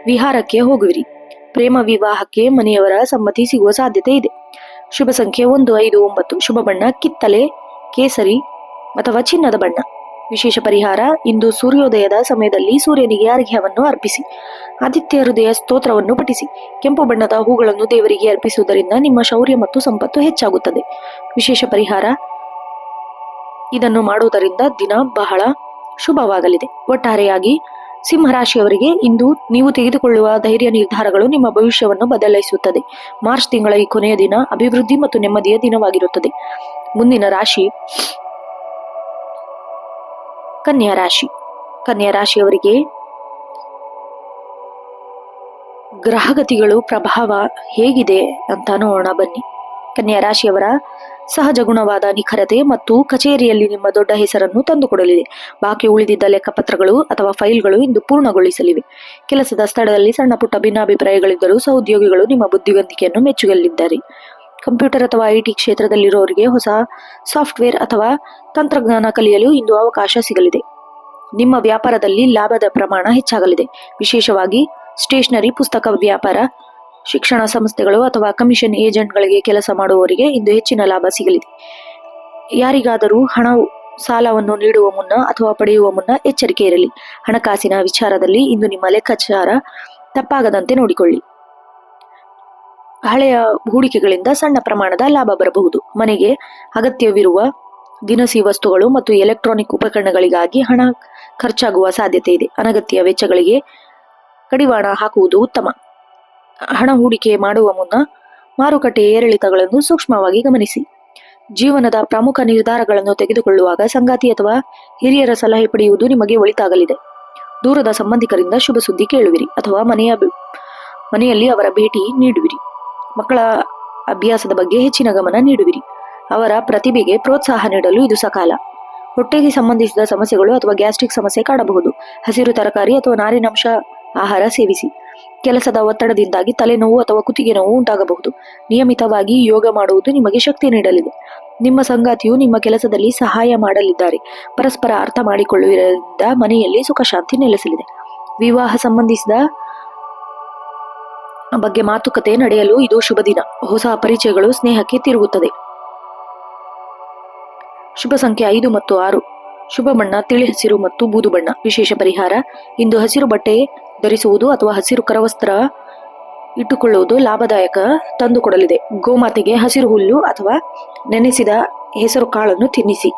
ವಿಹಾರಕ್ಕೆ ಹೋಗುವಿರಿ. ಪ್ರೇಮ ವಿವಾಹಕ್ಕೆ ಮನೆಯವರ ಸಮ್ಮತಿ ಸಿಗುವ ಸಾಧ್ಯತೆ ಇದೆ. ಶುಭ ಸಂಖ್ಯೆ 159. ಶುಭ ಬಣ್ಣ ಕಿತ್ತಳೆ, ಕೇಸರಿ ಅಥವಾ ಚಿನ್ನದ ಬಣ್ಣ. ವಿಶೇಷ ಪರಿಹಾರ: ಇಂದು ಸೂರ್ಯೋದಯದ ಸಮಯದಲ್ಲಿ ಸೂರ್ಯನಿಗೆ ಅರ್ಘ್ಯವನ್ನು ಅರ್ಪಿಸಿ. ಆದಿತ್ಯ ಹೃದಯ ಸ್ತೋತ್ರವನ್ನು ಪಠಿಸಿ. ಕೆಂಪು ಬಣ್ಣದ ಹೂಗಳನ್ನು ದೇವರಿಗೆ ಅರ್ಪಿಸುವುದರಿಂದ ನಿಮ್ಮ ಶೌರ್ಯ ಮತ್ತು ಸಂಪತ್ತು ಹೆಚ್ಚಾಗುತ್ತದೆ. ವಿಶೇಷ ಪರಿಹಾರ: ಇದನ್ನು ಮಾಡುವುದರಿಂದ ದಿನ ಬಹಳ ಶುಭವಾಗಲಿದೆ. ಒಟ್ಟಾರೆಯಾಗಿ ಸಿಂಹರಾಶಿಯವರಿಗೆ ಇಂದು ನೀವು ತೆಗೆದುಕೊಳ್ಳುವ ಧೈರ್ಯ ನಿರ್ಧಾರಗಳು ನಿಮ್ಮ ಭವಿಷ್ಯವನ್ನು ಬದಲಾಯಿಸುತ್ತದೆ. ಮಾರ್ಚ್ ತಿಂಗಳ ಈ ಕೊನೆಯ ದಿನ ಅಭಿವೃದ್ಧಿ ಮತ್ತು ನೆಮ್ಮದಿಯ ದಿನವಾಗಿರುತ್ತದೆ. ಮುಂದಿನ ರಾಶಿ ಕನ್ಯಾ ರಾಶಿ. ಕನ್ಯಾ ರಾಶಿಯವರಿಗೆ ಗ್ರಹಗತಿಗಳು ಪ್ರಭಾವ ಹೇಗಿದೆ ಅಂತ ನೋಡೋಣ ಬನ್ನಿ. ಕನ್ಯಾ ರಾಶಿಯವರ ಸಹಜ ಗುಣವಾದ ನಿಖರತೆ ಮತ್ತು ಕಚೇರಿಯಲ್ಲಿ ನಿಮ್ಮ ದೊಡ್ಡ ಹೆಸರನ್ನು ತಂದುಕೊಡಲಿದೆ. ಬಾಕಿ ಉಳಿದಿದ್ದ ಲೆಕ್ಕಪತ್ರಗಳು ಅಥವಾ ಫೈಲ್ಗಳು ಇಂದು ಪೂರ್ಣಗೊಳಿಸಲಿವೆ. ಕೆಲಸದ ಸ್ಥಳದಲ್ಲಿ ಸಣ್ಣ ಪುಟ್ಟ ಭಿನ್ನಾಭಿಪ್ರಾಯಗಳಿದ್ದರೂ ಸಹೋದ್ಯೋಗಿಗಳು ನಿಮ್ಮ ಬುದ್ಧಿವಂತಿಕೆಯನ್ನು ಮೆಚ್ಚುಗಲಿದ್ದಾರೆ. ಕಂಪ್ಯೂಟರ್ ಅಥವಾ ಐಟಿ ಕ್ಷೇತ್ರದಲ್ಲಿರೋರಿಗೆ ಹೊಸ ಸಾಫ್ಟ್ವೇರ್ ಅಥವಾ ತಂತ್ರಜ್ಞಾನ ಕಲಿಯಲು ಇಂದು ಅವಕಾಶ ಸಿಗಲಿದೆ. ನಿಮ್ಮ ವ್ಯಾಪಾರದಲ್ಲಿ ಲಾಭದ ಪ್ರಮಾಣ ಹೆಚ್ಚಾಗಲಿದೆ. ವಿಶೇಷವಾಗಿ ಸ್ಟೇಷನರಿ, ಪುಸ್ತಕ ವ್ಯಾಪಾರ, ಶಿಕ್ಷಣ ಸಂಸ್ಥೆಗಳು ಅಥವಾ ಕಮಿಷನ್ ಏಜೆಂಟ್ಗಳಿಗೆ ಕೆಲಸ ಮಾಡುವವರಿಗೆ ಇಂದು ಹೆಚ್ಚಿನ ಲಾಭ ಸಿಗಲಿದೆ. ಯಾರಿಗಾದರೂ ಸಾಲವನ್ನು ನೀಡುವ ಮುನ್ನ ಅಥವಾ ಪಡೆಯುವ ಮುನ್ನ ಎಚ್ಚರಿಕೆ ಇರಲಿ. ಹಣಕಾಸಿನ ವಿಚಾರದಲ್ಲಿ ಇಂದು ನಿಮ್ಮ ಲೆಕ್ಕಾಚಾರ ತಪ್ಪಾಗದಂತೆ ನೋಡಿಕೊಳ್ಳಿ. ಹಳೆಯ ಹೂಡಿಕೆಗಳಿಂದ ಸಣ್ಣ ಪ್ರಮಾಣದ ಲಾಭ ಬರಬಹುದು. ಮನೆಗೆ ಅಗತ್ಯವಿರುವ ದಿನಸಿ ವಸ್ತುಗಳು ಮತ್ತು ಎಲೆಕ್ಟ್ರಾನಿಕ್ ಉಪಕರಣಗಳಿಗಾಗಿ ಹಣ ಖರ್ಚಾಗುವ ಸಾಧ್ಯತೆ ಇದೆ. ಅನಗತ್ಯ ವೆಚ್ಚಗಳಿಗೆ ಕಡಿವಾಣ ಹಾಕುವುದು ಉತ್ತಮ. ಹಣ ಹೂಡಿಕೆ ಮಾಡುವ ಮುನ್ನ ಮಾರುಕಟ್ಟೆಯ ಏರಿಳಿತಗಳನ್ನು ಸೂಕ್ಷ್ಮವಾಗಿ ಗಮನಿಸಿ. ಜೀವನದ ಪ್ರಮುಖ ನಿರ್ಧಾರಗಳನ್ನು ತೆಗೆದುಕೊಳ್ಳುವಾಗ ಸಂಗಾತಿ ಅಥವಾ ಹಿರಿಯರ ಸಲಹೆ ಪಡೆಯುವುದು ನಿಮಗೆ ಒಳಿತಾಗಲಿದೆ. ದೂರದ ಸಂಬಂಧಿಕರಿಂದ ಶುಭ ಸುದ್ದಿ ಕೇಳುವಿರಿ ಅಥವಾ ಮನೆಯಲ್ಲಿ ಅವರ ಭೇಟಿ ನೀಡುವಿರಿ. ಮಕ್ಕಳ ಅಭ್ಯಾಸದ ಬಗ್ಗೆ ಹೆಚ್ಚಿನ ಗಮನ ನೀಡುವಿರಿ. ಅವರ ಪ್ರತಿಭೆಗೆ ಪ್ರೋತ್ಸಾಹ ನೀಡಲು ಇದು ಸಕಾಲ. ಹೊಟ್ಟೆಗೆ ಸಂಬಂಧಿಸಿದ ಸಮಸ್ಯೆಗಳು ಅಥವಾ ಗ್ಯಾಸ್ಟ್ರಿಕ್ ಸಮಸ್ಯೆ ಕಾಡಬಹುದು. ಹಸಿರು ತರಕಾರಿ ಅಥವಾ ನಾರಿನಾಂಶ ಆಹಾರ ಸೇವಿಸಿ. ಕೆಲಸದ ಒತ್ತಡದಿಂದಾಗಿ ತಲೆನೋವು ಅಥವಾ ಕುತ್ತಿಗೆ ನೋವು ಉಂಟಾಗಬಹುದು. ನಿಯಮಿತವಾಗಿ ಯೋಗ ಮಾಡುವುದು ನಿಮಗೆ ಶಕ್ತಿ ನೀಡಲಿದೆ. ನಿಮ್ಮ ಸಂಗಾತಿಯು ನಿಮ್ಮ ಕೆಲಸದಲ್ಲಿ ಸಹಾಯ ಮಾಡಲಿದ್ದಾರೆ. ಪರಸ್ಪರ ಅರ್ಥ ಮಾಡಿಕೊಳ್ಳುವುದರಿಂದ ಮನೆಯಲ್ಲಿ ಸುಖ ಶಾಂತಿ ನೆಲೆಸಲಿದೆ. ವಿವಾಹ ಸಂಬಂಧಿಸಿದ ಬಗ್ಗೆ ಮಾತುಕತೆ ನಡೆಯಲು ಇದು ಶುಭ ದಿನ. ಹೊಸ ಪರಿಚಯಗಳು ಸ್ನೇಹಕ್ಕೆ ತಿರುಗುತ್ತದೆ. ಶುಭ ಸಂಖ್ಯೆ 5 ಮತ್ತು 6. ಶುಭ ಬಣ್ಣ ತಿಳಿ ಹಸಿರು ಮತ್ತು ಬೂದು ಬಣ್ಣ. ವಿಶೇಷ ಪರಿಹಾರ: ಇಂದು ಹಸಿರು ಬಟ್ಟೆ ಧರಿಸುವುದು ಅಥವಾ ಹಸಿರು ಕರವಸ್ತ್ರ ಇಟ್ಟುಕೊಳ್ಳುವುದು ಲಾಭದಾಯಕ ತಂದುಕೊಡಲಿದೆ. ಗೋಮಾತೆಗೆ ಹಸಿರು ಹುಲ್ಲು ಅಥವಾ ನೆನೆಸಿದ ಹೆಸರು ಕಾಳನ್ನು ತಿನ್ನಿಸಿ.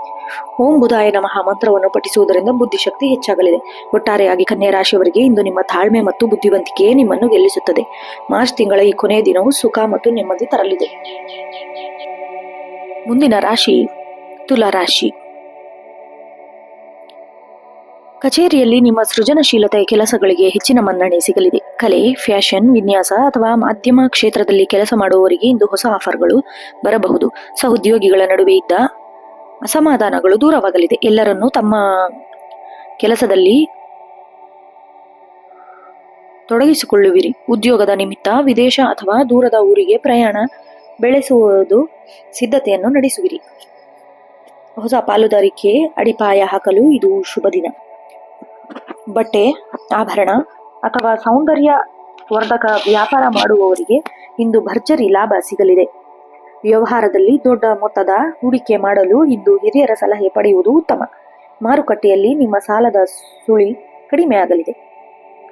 ಓಂ ಬುಧಾಯ ನಮಃ ಮಂತ್ರವನ್ನು ಪಠಿಸುವುದರಿಂದ ಬುದ್ಧಿಶಕ್ತಿ ಹೆಚ್ಚಾಗಲಿದೆ. ಒಟ್ಟಾರೆಯಾಗಿ ಕನ್ಯಾ ರಾಶಿಯವರಿಗೆ ಇಂದು ನಿಮ್ಮ ತಾಳ್ಮೆ ಮತ್ತು ಬುದ್ಧಿವಂತಿಕೆಯೇ ನಿಮ್ಮನ್ನು ಗೆಲ್ಲಿಸುತ್ತದೆ. ಮಾರ್ಚ್ ತಿಂಗಳ ಈ ಕೊನೆಯ ದಿನವು ಸುಖ ಮತ್ತು ನೆಮ್ಮದಿ ತರಲಿದೆ. ಮುಂದಿನ ರಾಶಿ ತುಲಾ ರಾಶಿ. ಕಚೇರಿಯಲ್ಲಿ ನಿಮ್ಮ ಸೃಜನಶೀಲತೆಯ ಕೆಲಸಗಳಿಗೆ ಹೆಚ್ಚಿನ ಮನ್ನಣೆ ಸಿಗಲಿದೆ. ಕಲೆ, ಫ್ಯಾಷನ್, ವಿನ್ಯಾಸ ಅಥವಾ ಮಾಧ್ಯಮ ಕ್ಷೇತ್ರದಲ್ಲಿ ಕೆಲಸ ಮಾಡುವವರಿಗೆ ಇಂದು ಹೊಸ ಆಫರ್ಗಳು ಬರಬಹುದು. ಸಹೋದ್ಯೋಗಿಗಳ ನಡುವೆ ಇದ್ದ ಅಸಮಾಧಾನಗಳು ದೂರವಾಗಲಿದೆ. ಎಲ್ಲರನ್ನೂ ತಮ್ಮ ಕೆಲಸದಲ್ಲಿ ತೊಡಗಿಸಿಕೊಳ್ಳುವಿರಿ. ಉದ್ಯೋಗದ ನಿಮಿತ್ತ ವಿದೇಶ ಅಥವಾ ದೂರದ ಊರಿಗೆ ಪ್ರಯಾಣ ಬೆಳೆಸುವುದು ಸಿದ್ಧತೆಯನ್ನು ನಡೆಸುವಿರಿ. ಹೊಸ ಪಾಲುದಾರಿಕೆ ಅಡಿಪಾಯ ಹಾಕಲು ಇದು ಶುಭ ದಿನ. ಬಟ್ಟೆ, ಆಭರಣ ಅಥವಾ ಸೌಂದರ್ಯ ವರ್ಧಕ ವ್ಯಾಪಾರ ಮಾಡುವವರಿಗೆ ಇಂದು ಭರ್ಜರಿ ಲಾಭ ಸಿಗಲಿದೆ. ವ್ಯವಹಾರದಲ್ಲಿ ದೊಡ್ಡ ಮೊತ್ತದ ಹೂಡಿಕೆ ಮಾಡಲು ಇಂದು ಹಿರಿಯರ ಸಲಹೆ ಪಡೆಯುವುದು ಉತ್ತಮ. ಮಾರುಕಟ್ಟೆಯಲ್ಲಿ ನಿಮ್ಮ ಸಾಲದ ಸುಳಿ ಕಡಿಮೆಯಾಗಲಿದೆ.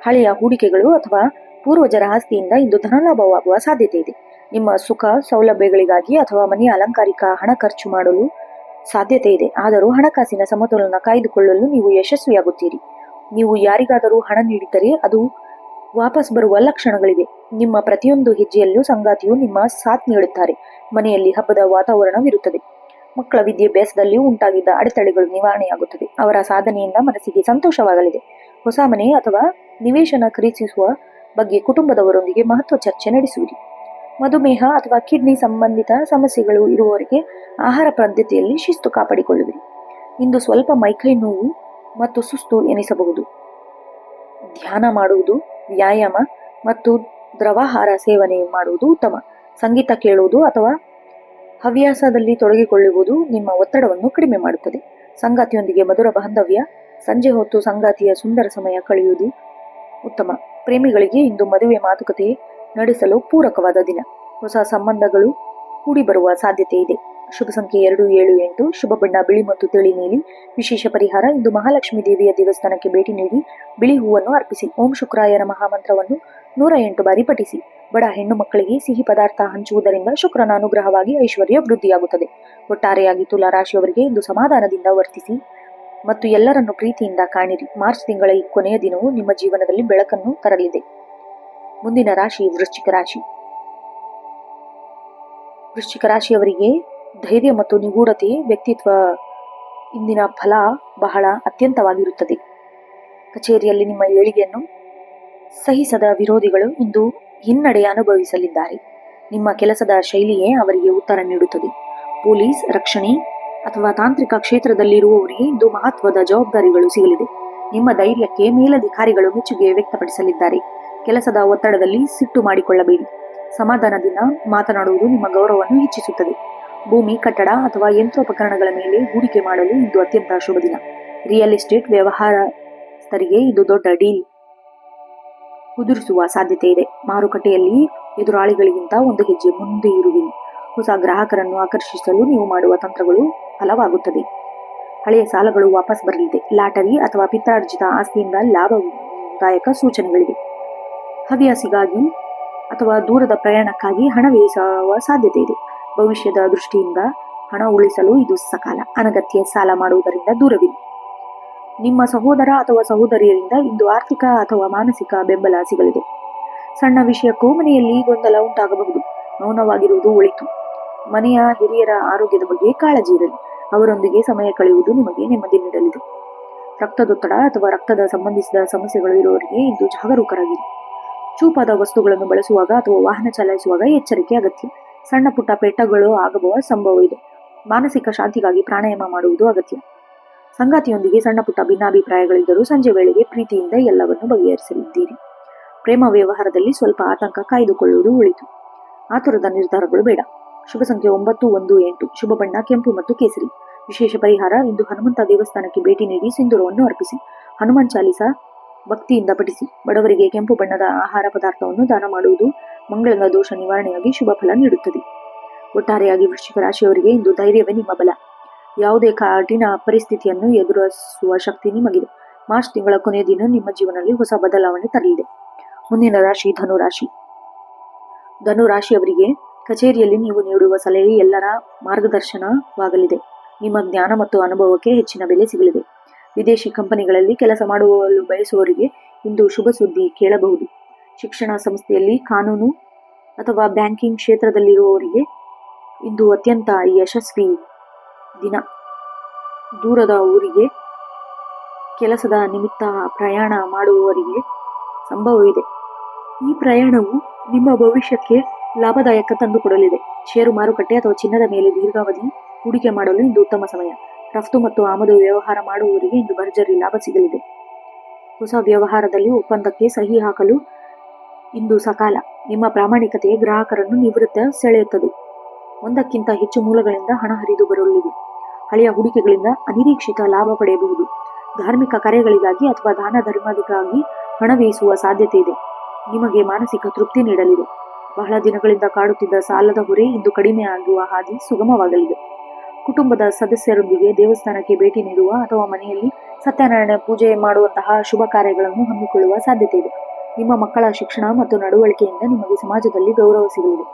ಹಳೆಯ ಹೂಡಿಕೆಗಳು ಅಥವಾ ಪೂರ್ವಜರ ಆಸ್ತಿಯಿಂದ ಇಂದು ಧನಲಾಭವಾಗುವ ಸಾಧ್ಯತೆ ಇದೆ. ನಿಮ್ಮ ಸುಖ ಸೌಲಭ್ಯಗಳಿಗಾಗಿ ಅಥವಾ ಮನೆಯ ಅಲಂಕಾರಿಕ ಹಣ ಖರ್ಚು ಮಾಡಲು ಸಾಧ್ಯತೆ ಇದೆ. ಆದರೂ ಹಣಕಾಸಿನ ಸಮತೋಲನ ಕಾಯ್ದುಕೊಳ್ಳಲು ನೀವು ಯಶಸ್ವಿಯಾಗುತ್ತೀರಿ. ನೀವು ಯಾರಿಗಾದರೂ ಹಣ ನೀಡಿದ್ದರೆ ಅದು ವಾಪಸ್ ಬರುವ ಲಕ್ಷಣಗಳಿವೆ. ನಿಮ್ಮ ಪ್ರತಿಯೊಂದು ಹೆಜ್ಜೆಯಲ್ಲೂ ಸಂಗಾತಿಯು ನಿಮ್ಮ ಸಾಥ್ ನೀಡುತ್ತಾರೆ. ಮನೆಯಲ್ಲಿ ಹಬ್ಬದ ವಾತಾವರಣವಿರುತ್ತದೆ. ಮಕ್ಕಳ ವಿದ್ಯಾಭ್ಯಾಸದಲ್ಲಿ ಉಂಟಾಗಿದ್ದ ಅಡೆತಡೆಗಳು ನಿವಾರಣೆಯಾಗುತ್ತದೆ. ಅವರ ಸಾಧನೆಯಿಂದ ಮನಸ್ಸಿಗೆ ಸಂತೋಷವಾಗಲಿದೆ. ಹೊಸ ಮನೆ ಅಥವಾ ನಿವೇಶನ ಖರೀದಿಸುವ ಬಗ್ಗೆ ಕುಟುಂಬದವರೊಂದಿಗೆ ಮಹತ್ವ ಚರ್ಚೆ ನಡೆಸುವಿರಿ. ಮಧುಮೇಹ ಅಥವಾ ಕಿಡ್ನಿ ಸಂಬಂಧಿತ ಸಮಸ್ಯೆಗಳು ಇರುವವರಿಗೆ ಆಹಾರ ಪದ್ಧತಿಯಲ್ಲಿ ಶಿಸ್ತು ಕಾಪಾಡಿಕೊಳ್ಳುವಿರಿ. ಇಂದು ಸ್ವಲ್ಪ ಮೈಕೈ ನೋವು ಮತ್ತು ಸುಸ್ತು ಎನಿಸಬಹುದು. ಧ್ಯಾನ ಮಾಡುವುದು, ವ್ಯಾಯಾಮ ಮತ್ತು ದ್ರವಾಹಾರ ಸೇವನೆ ಮಾಡುವುದು ಉತ್ತಮ. ಸಂಗೀತ ಕೇಳುವುದು ಅಥವಾ ಹವ್ಯಾಸದಲ್ಲಿ ತೊಡಗಿಕೊಳ್ಳುವುದು ನಿಮ್ಮ ಒತ್ತಡವನ್ನು ಕಡಿಮೆ ಮಾಡುತ್ತದೆ. ಸಂಗಾತಿಯೊಂದಿಗೆ ಮಧುರ ಬಾಂಧವ್ಯ. ಸಂಜೆ ಹೊತ್ತು ಸಂಗಾತಿಯ ಸುಂದರ ಸಮಯ ಕಳೆಯುವುದು ಉತ್ತಮ. ಪ್ರೇಮಿಗಳಿಗೆ ಇಂದು ಮದುವೆ ಮಾತುಕತೆ ನಡೆಸಲು ಪೂರಕವಾದ ದಿನ. ಹೊಸ ಸಂಬಂಧಗಳು ಕೂಡಿಬರುವ ಸಾಧ್ಯತೆ ಇದೆ. ಶುಭ ಸಂಖ್ಯೆ 2, 7, 8. ಶುಭ ಬಣ್ಣ ಬಿಳಿ ಮತ್ತು ತಿಳಿ ನೀಲಿ. ವಿಶೇಷ ಪರಿಹಾರ: ಇಂದು ಮಹಾಲಕ್ಷ್ಮೀ ದೇವಿಯ ದೇವಸ್ಥಾನಕ್ಕೆ ಭೇಟಿ ನೀಡಿ ಬಿಳಿ ಹೂವನ್ನು ಅರ್ಪಿಸಿ. ಓಂ ಶುಕ್ರಾಯ ನಮಃ ಮಂತ್ರವನ್ನು 108 ಬಾರಿ ಪಠಿಸಿ. ಬಡ ಹೆಣ್ಣು ಮಕ್ಕಳಿಗೆ ಸಿಹಿ ಪದಾರ್ಥ ಹಂಚುವುದರಿಂದ ಶುಕ್ರನ ಅನುಗ್ರಹವಾಗಿ ಐಶ್ವರ್ಯ ವೃದ್ಧಿಯಾಗುತ್ತದೆ. ಒಟ್ಟಾರೆಯಾಗಿ ತುಲಾ ರಾಶಿಯವರಿಗೆ ಇಂದು ಸಮಾಧಾನದಿಂದ ವರ್ತಿಸಿ ಮತ್ತು ಎಲ್ಲರನ್ನು ಪ್ರೀತಿಯಿಂದ ಕಾಣಿರಿ. ಮಾರ್ಚ್ ತಿಂಗಳ ಈ ಕೊನೆಯ ದಿನವು ನಿಮ್ಮ ಜೀವನದಲ್ಲಿ ಬೆಳಕನ್ನು ತರಲಿದೆ. ಮುಂದಿನ ರಾಶಿ ವೃಶ್ಚಿಕ ರಾಶಿ. ವೃಶ್ಚಿಕ ರಾಶಿಯವರಿಗೆ ಧೈರ್ಯ ಮತ್ತು ನಿಗೂಢತೆ ವ್ಯಕ್ತಿತ್ವ ಇಂದಿನ ಫಲ ಬಹಳ ಅತ್ಯಂತವಾಗಿರುತ್ತದೆ. ಕಚೇರಿಯಲ್ಲಿ ನಿಮ್ಮ ಏಳಿಗೆಯನ್ನು ಸಹಿಸದ ವಿರೋಧಿಗಳು ಇಂದು ಹಿನ್ನಡೆ ಅನುಭವಿಸಲಿದ್ದಾರೆ. ನಿಮ್ಮ ಕೆಲಸದ ಶೈಲಿಯೇ ಅವರಿಗೆ ಉತ್ತರ ನೀಡುತ್ತದೆ. ಪೊಲೀಸ್, ರಕ್ಷಣೆ ಅಥವಾ ತಾಂತ್ರಿಕ ಕ್ಷೇತ್ರದಲ್ಲಿರುವವರಿಗೆ ಇಂದು ಮಹತ್ವದ ಜವಾಬ್ದಾರಿಗಳು ಸಿಗಲಿದೆ. ನಿಮ್ಮ ಧೈರ್ಯಕ್ಕೆ ಮೇಲಧಿಕಾರಿಗಳು ಮೆಚ್ಚುಗೆ ವ್ಯಕ್ತಪಡಿಸಲಿದ್ದಾರೆ. ಕೆಲಸದ ಒತ್ತಡದಲ್ಲಿ ಸಿಟ್ಟು ಮಾಡಿಕೊಳ್ಳಬೇಡಿ. ಸಮಾಧಾನದಿಂದ ಮಾತನಾಡುವುದು ನಿಮ್ಮ ಗೌರವವನ್ನು ಹೆಚ್ಚಿಸುತ್ತದೆ. ಭೂಮಿ, ಕಟ್ಟಡ ಅಥವಾ ಯಂತ್ರೋಪಕರಣಗಳ ಮೇಲೆ ಹೂಡಿಕೆ ಮಾಡಲು ಇಂದು ಅತ್ಯಂತ ಶುಭ ದಿನ. ರಿಯಲ್ ಎಸ್ಟೇಟ್ ವ್ಯವಹಾರಸ್ಥರಿಗೆ ಇದು ದೊಡ್ಡ ಡೀಲ್ ಕುದುರಿಸುವ ಸಾಧ್ಯತೆ ಇದೆ. ಮಾರುಕಟ್ಟೆಯಲ್ಲಿ ಎದುರಾಳಿಗಳಿಗಿಂತ ಒಂದು ಹೆಜ್ಜೆ ಮುಂದೆ ಇರುವಿರಿ. ಹೊಸ ಗ್ರಾಹಕರನ್ನು ಆಕರ್ಷಿಸಲು ನೀವು ಮಾಡುವ ತಂತ್ರಗಳು ಫಲವಾಗುತ್ತದೆ. ಹಳೆಯ ಸಾಲಗಳು ವಾಪಸ್ ಬರಲಿದೆ. ಲಾಟರಿ ಅಥವಾ ಪಿತ್ರಾರ್ಜಿತ ಆಸ್ತಿಯಿಂದ ಲಾಭದಾಯಕ ಸೂಚನೆಗಳಿವೆ. ಹವ್ಯಾಸಿಗಾಗಿ ಅಥವಾ ದೂರದ ಪ್ರಯಾಣಕ್ಕಾಗಿ ಹಣ ವ್ಯಯಿಸುವ ಸಾಧ್ಯತೆ ಇದೆ. ಭವಿಷ್ಯದ ದೃಷ್ಟಿಯಿಂದ ಹಣ ಉಳಿಸಲು ಇದು ಸಕಾಲ. ಅನಗತ್ಯ ಸಾಲ ಮಾಡುವುದರಿಂದ ದೂರವಿರಿ. ನಿಮ್ಮ ಸಹೋದರ ಅಥವಾ ಸಹೋದರಿಯರಿಂದ ಇಂದು ಆರ್ಥಿಕ ಅಥವಾ ಮಾನಸಿಕ ಬೆಂಬಲ ಸಿಗಲಿದೆ. ಸಣ್ಣ ವಿಷಯಕ್ಕೂ ಮನೆಯಲ್ಲಿ ಗೊಂದಲ ಉಂಟಾಗಬಹುದು. ಮೌನವಾಗಿರುವುದು ಒಳಿತು. ಮನೆಯ ಹಿರಿಯರ ಆರೋಗ್ಯದ ಬಗ್ಗೆ ಕಾಳಜಿ ಇರಲಿ. ಅವರೊಂದಿಗೆ ಸಮಯ ಕಳೆಯುವುದು ನಿಮಗೆ ನೆಮ್ಮದಿ ನೀಡಲಿದೆ. ರಕ್ತದೊತ್ತಡ ಅಥವಾ ರಕ್ತದ ಸಂಬಂಧಿಸಿದ ಸಮಸ್ಯೆಗಳು ಇರುವವರಿಗೆ ಇಂದು ಜಾಗರೂಕರಾಗಿರಿ. ಚೂಪಾದ ವಸ್ತುಗಳನ್ನು ಬಳಸುವಾಗ ಅಥವಾ ವಾಹನ ಚಲಾಯಿಸುವಾಗ ಎಚ್ಚರಿಕೆ ಅಗತ್ಯ. ಸಣ್ಣ ಪುಟ್ಟ ಪೆಟ್ಟಗಳು ಆಗುವ ಸಂಭವ ಇದೆ. ಮಾನಸಿಕ ಶಾಂತಿಗಾಗಿ ಪ್ರಾಣಾಯಾಮ ಮಾಡುವುದು ಅಗತ್ಯ. ಸಂಗಾತಿಯೊಂದಿಗೆ ಸಣ್ಣ ಪುಟ್ಟ ಭಿನ್ನಾಭಿಪ್ರಾಯಗಳಿದ್ದರೂ ಸಂಜೆ ವೇಳೆಗೆ ಪ್ರೀತಿಯಿಂದ ಎಲ್ಲವನ್ನು ಬಗೆಹರಿಸಲಿದ್ದೀರಿ. ಪ್ರೇಮ ವ್ಯವಹಾರದಲ್ಲಿ ಸ್ವಲ್ಪ ಆತಂಕ ಕಾಯ್ದುಕೊಳ್ಳುವುದು ಒಳಿತು. ಆತುರದ ನಿರ್ಧಾರಗಳು ಬೇಡ. ಶುಭ ಸಂಖ್ಯೆ 9, 1, 8. ಶುಭ ಬಣ್ಣ ಕೆಂಪು ಮತ್ತು ಕೇಸರಿ. ವಿಶೇಷ ಪರಿಹಾರ: ಇಂದು ಹನುಮಂತ ದೇವಸ್ಥಾನಕ್ಕೆ ಭೇಟಿ ನೀಡಿ ಸಿಂಧೂರವನ್ನು ಅರ್ಪಿಸಿ. ಹನುಮಾನ್ ಚಾಲಿಸ ಭಕ್ತಿಯಿಂದ ಪಠಿಸಿ. ಬಡವರಿಗೆ ಕೆಂಪು ಬಣ್ಣದ ಆಹಾರ ಪದಾರ್ಥವನ್ನು ದಾನ ಮಾಡುವುದು ಮಂಗಳನ ದೋಷ ನಿವಾರಣೆಯಾಗಿ ಶುಭ ಫಲ ನೀಡುತ್ತದೆ. ಒಟ್ಟಾರೆಯಾಗಿ ವೃಶ್ಚಿಕ ರಾಶಿಯವರಿಗೆ ಇಂದು ಧೈರ್ಯವೇ ನಿಮ್ಮ ಬಲ. ಯಾವುದೇ ಕಠಿಣ ಪರಿಸ್ಥಿತಿಯನ್ನು ಎದುರಿಸುವ ಶಕ್ತಿ ನಿಮಗಿದೆ. ಮಾರ್ಚ್ ತಿಂಗಳ ಕೊನೆಯ ದಿನ ನಿಮ್ಮ ಜೀವನದಲ್ಲಿ ಹೊಸ ಬದಲಾವಣೆ ತರಲಿದೆ. ಮುಂದಿನ ರಾಶಿ ಧನುರಾಶಿ. ಧನುರಾಶಿಯವರಿಗೆ ಕಚೇರಿಯಲ್ಲಿ ನೀವು ನೀಡುವ ಸಲಹೆ ಎಲ್ಲರ ಮಾರ್ಗದರ್ಶನವಾಗಲಿದೆ. ನಿಮ್ಮ ಜ್ಞಾನ ಮತ್ತು ಅನುಭವಕ್ಕೆ ಹೆಚ್ಚಿನ ಬೆಲೆ ಸಿಗಲಿದೆ. ವಿದೇಶಿ ಕಂಪನಿಗಳಲ್ಲಿ ಕೆಲಸ ಮಾಡಲು ಬಯಸುವವರಿಗೆ ಇಂದು ಶುಭ ಸುದ್ದಿ ಕೇಳಬಹುದು. ಶಿಕ್ಷಣ ಸಂಸ್ಥೆಯಲ್ಲಿ, ಕಾನೂನು ಅಥವಾ ಬ್ಯಾಂಕಿಂಗ್ ಕ್ಷೇತ್ರದಲ್ಲಿರುವವರಿಗೆ ಇಂದು ಅತ್ಯಂತ ಯಶಸ್ವಿ ದಿನ. ದೂರದ ಊರಿಗೆ ಕೆಲಸದ ನಿಮಿತ್ತ ಪ್ರಯಾಣ ಮಾಡುವವರಿಗೆ ಸಂಭವವಿದೆ. ಈ ಪ್ರಯಾಣವು ನಿಮ್ಮ ಭವಿಷ್ಯಕ್ಕೆ ಲಾಭದಾಯಕ ತಂದುಕೊಡಲಿದೆ. ಷೇರು ಮಾರುಕಟ್ಟೆ ಅಥವಾ ಚಿನ್ನದ ಮೇಲೆ ದೀರ್ಘಾವಧಿ ಹೂಡಿಕೆ ಮಾಡಲು ಇಂದು ಉತ್ತಮ ಸಮಯ. ರಫ್ತು ಮತ್ತು ಆಮದು ವ್ಯವಹಾರ ಮಾಡುವವರಿಗೆ ಇಂದು ಭರ್ಜರಿ ಲಾಭ ಸಿಗಲಿದೆ. ಹೊಸ ವ್ಯವಹಾರದಲ್ಲಿ ಒಪ್ಪಂದಕ್ಕೆ ಸಹಿ ಹಾಕಲು ಇಂದು ಸಕಾಲ. ನಿಮ್ಮ ಪ್ರಾಮಾಣಿಕತೆ ಗ್ರಾಹಕರನ್ನು ನಿವೃತ್ತ ಸೆಳೆಯುತ್ತದೆ. ಒಂದಕ್ಕಿಂತ ಹೆಚ್ಚು ಮೂಲಗಳಿಂದ ಹಣ ಹರಿದು ಬರಲಿದೆ. ಹಳೆಯ ಹೂಡಿಕೆಗಳಿಂದ ಅನಿರೀಕ್ಷಿತ ಲಾಭ ಪಡೆಯಬಹುದು. ಧಾರ್ಮಿಕ ಕಾರ್ಯಗಳಿಗಾಗಿ ಅಥವಾ ದಾನ ಧರ್ಮಕ್ಕಾಗಿ ಹಣ ವ್ಯಯಿಸುವ ಸಾಧ್ಯತೆ ಇದೆ. ನಿಮಗೆ ಮಾನಸಿಕ ತೃಪ್ತಿ ನೀಡಲಿದೆ. ಬಹಳ ದಿನಗಳಿಂದ ಕಾಡುತ್ತಿದ್ದ ಸಾಲದ ಹೊರೆ ಇಂದು ಕಡಿಮೆ ಆಗುವ ಹಾದಿ ಸುಗಮವಾಗಲಿದೆ. ಕುಟುಂಬದ ಸದಸ್ಯರೊಂದಿಗೆ ದೇವಸ್ಥಾನಕ್ಕೆ ಭೇಟಿ ನೀಡುವ ಅಥವಾ ಮನೆಯಲ್ಲಿ ಸತ್ಯನಾರಾಯಣ ಪೂಜೆ ಮಾಡುವಂತಹ ಶುಭ ಕಾರ್ಯಗಳನ್ನು ಹಮ್ಮಿಕೊಳ್ಳುವ ಸಾಧ್ಯತೆ ಇದೆ. ನಿಮ್ಮ ಮಕ್ಕಳ ಶಿಕ್ಷಣ ಮತ್ತು ನಡವಳಿಕೆಯಿಂದ ನಿಮಗೆ ಸಮಾಜದಲ್ಲಿ ಗೌರವ ಸಿಗಲಿದೆ.